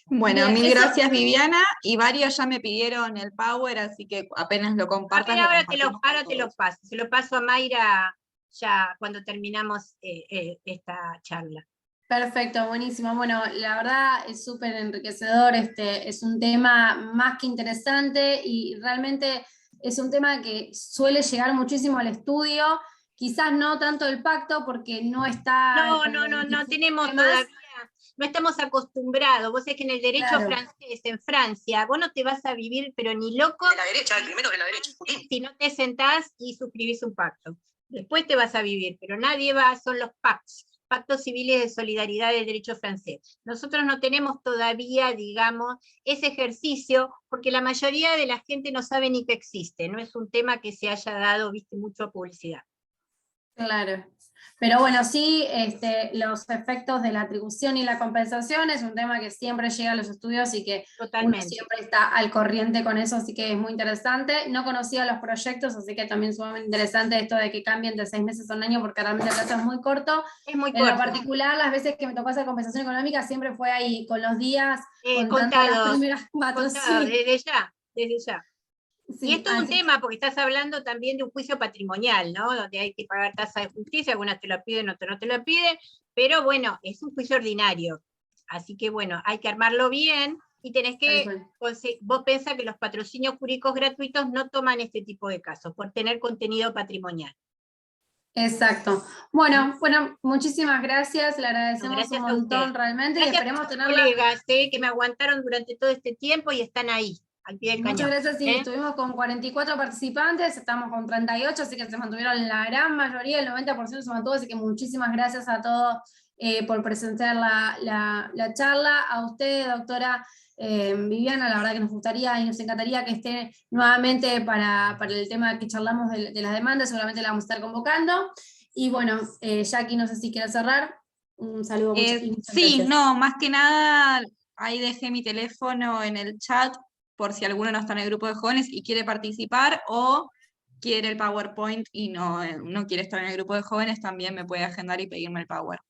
Bueno, Bien, mil eso- gracias Viviana, y varios ya me pidieron el Power, así que apenas lo compartas, lo Ahora compartimos con te lo todos. paso, se lo paso a Mayra ya cuando terminamos esta charla. Perfecto, buenísimo. Bueno, la verdad es súper enriquecedor, es un tema más que interesante y realmente es un tema que suele llegar muchísimo al estudio, quizás no tanto el pacto porque no está No tenemos más. todavía, no estamos acostumbrados. Vos sabés que en el derecho Claro. francés, en Francia, vos no te vas a vivir, pero ni loco, De la derecha, el primero de la derecha. si no te sentás y suscribís un pacto. Después te vas a vivir, pero nadie va, son los pactos civiles de solidaridad del derecho francés. Nosotros no tenemos todavía, digamos, ese ejercicio, porque la mayoría de la gente no sabe ni que existe, no es un tema que se haya dado, viste, mucho a publicidad. Claro. Pero bueno, sí, los efectos de la atribución y la compensación es un tema que siempre llega a los estudios y que uno Totalmente. siempre está al corriente con eso, así que es muy interesante. No conocía los proyectos, así que también es sumamente interesante esto de que cambien de 6 meses a un año, porque realmente el plazo es muy corto. Es muy En lo corto. particular, las veces que me tocó hacer compensación económica siempre fue ahí, con los días, contando las Contados, primeras 4, contados, sí. desde ya, desde ya. Y Sí, esto es un así tema, porque estás hablando también de un juicio patrimonial, ¿no? Donde hay que pagar tasa de justicia, algunas te la piden, otras no te la piden, pero bueno, es un juicio ordinario. Así que bueno, hay que armarlo bien y tenés que, vos pensás que los patrocinios jurídicos gratuitos no toman este tipo de casos, por tener contenido patrimonial. exacto. Bueno, muchísimas gracias, le agradecemos Gracias un a montón usted. realmente y Gracias a esperemos los tenerla. colegas que me aguantaron durante todo este tiempo y están ahí, al pie del Muchas cañón. gracias, sí, estuvimos con 44 participantes, estamos con 38, así que se mantuvieron la gran mayoría, el 90% se mantuvo, así que muchísimas gracias a todos por presenciar la charla. A usted, doctora Viviana, la verdad que nos gustaría y nos encantaría que esté nuevamente para el tema que charlamos de las demandas, seguramente la vamos a estar convocando. Y bueno, Jackie, no sé si quiere cerrar. Un saludo. Muchas Sí, gracias. no, más que nada, ahí dejé mi teléfono en el chat por si alguno no está en el grupo de jóvenes y quiere participar o quiere el PowerPoint y no quiere estar en el grupo de jóvenes, también me puede agendar y pedirme el Power.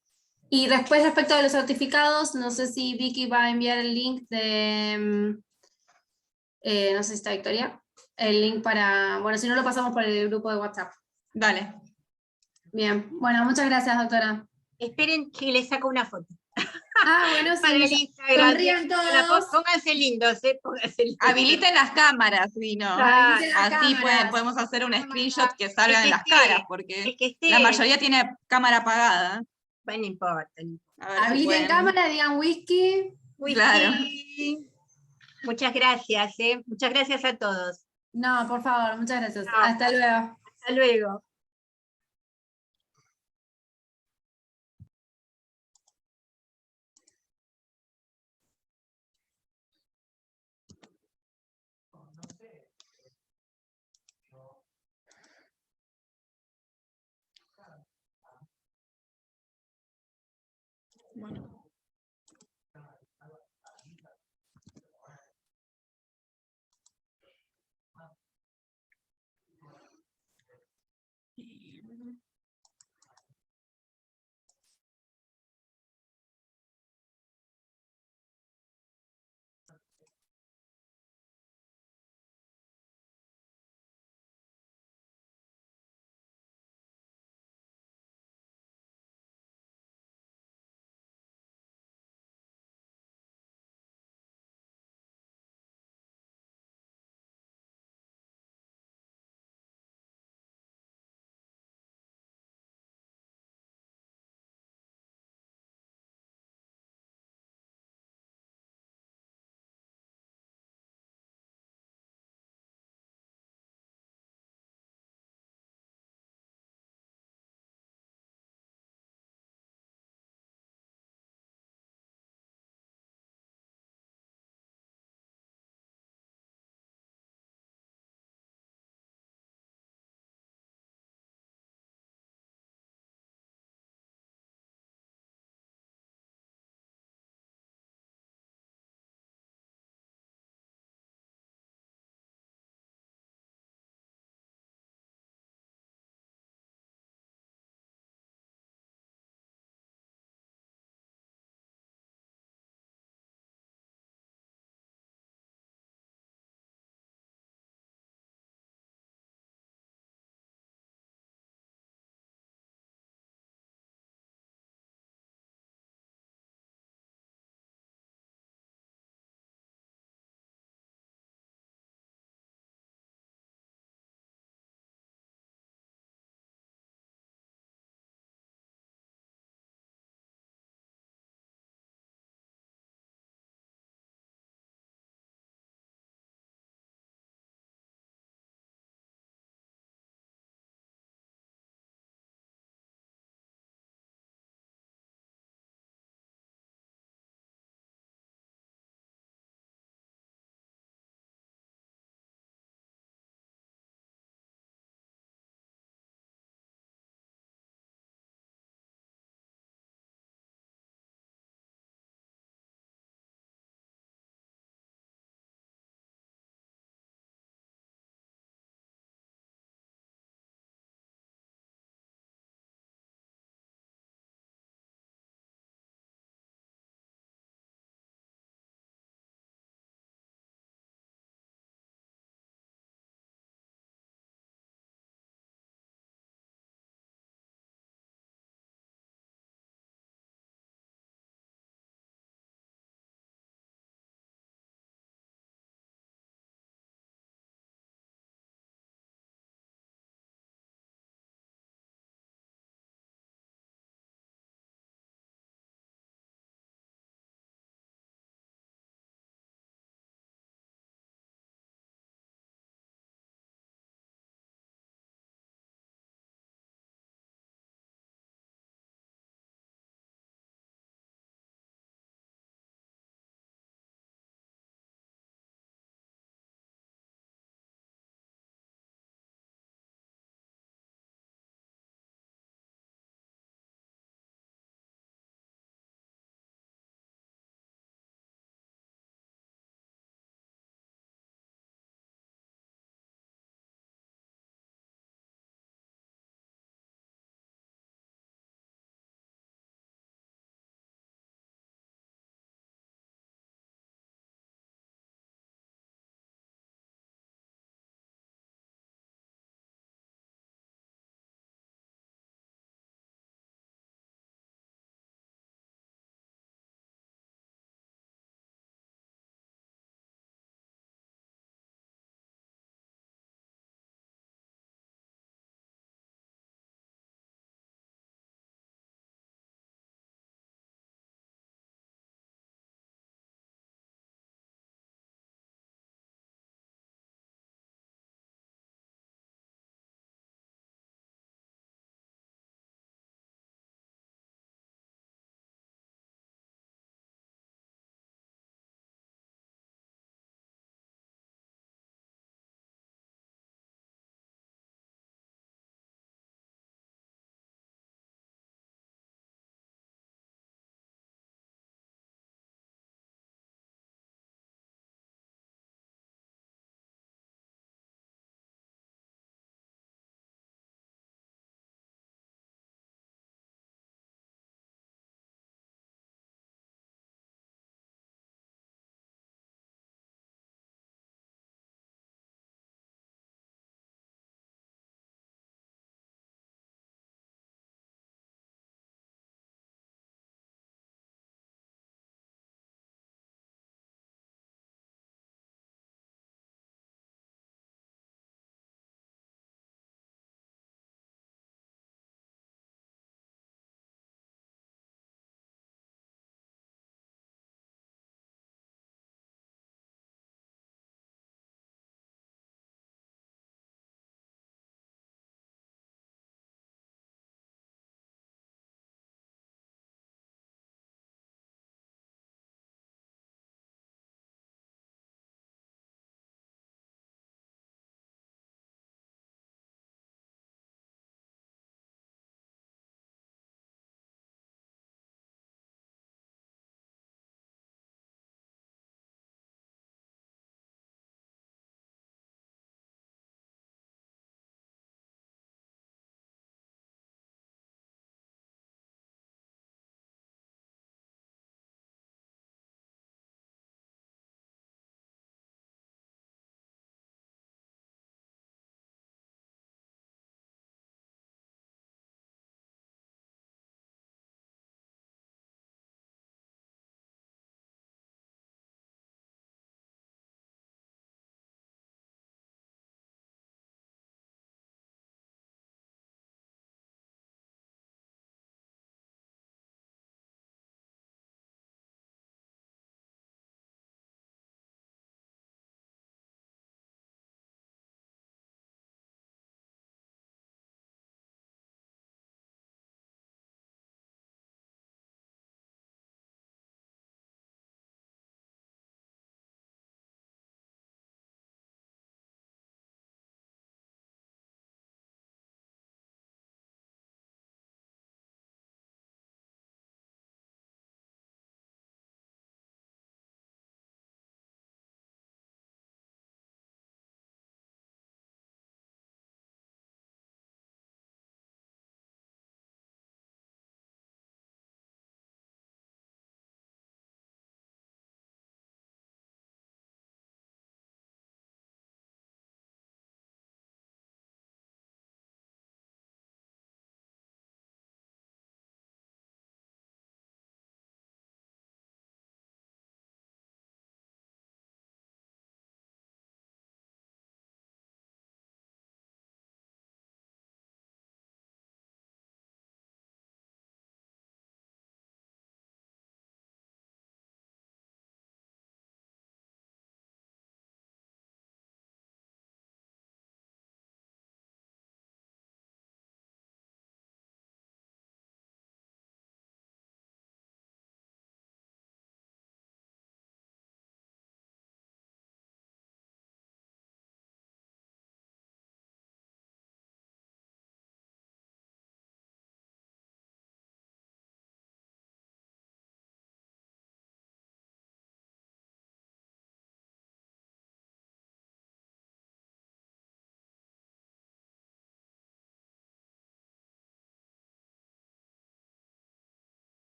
Y después respecto de los certificados, no sé si Vicky va a enviar el link de, no sé si está Victoria, el link para, bueno, si no lo pasamos por el grupo de WhatsApp. Dale. Bien, bueno, muchas gracias, doctora. Esperen que les saco una foto. Ah, bueno, Para el sí, Instagram. sonrían todos. Pónganse lindos, pónganse lindos. Habiliten las cámaras, ¿no? Habiliten las Así cámaras. podemos hacer un screenshot que salgan en las esté, caras, porque el que esté, la mayoría tiene cámara apagada. bueno, no importa. A ver si Habiliten pueden. cámara, digan whisky. Claro. Muchas gracias, muchas gracias a todos. No, por favor, muchas gracias. No. Hasta luego. Hasta luego. Bueno.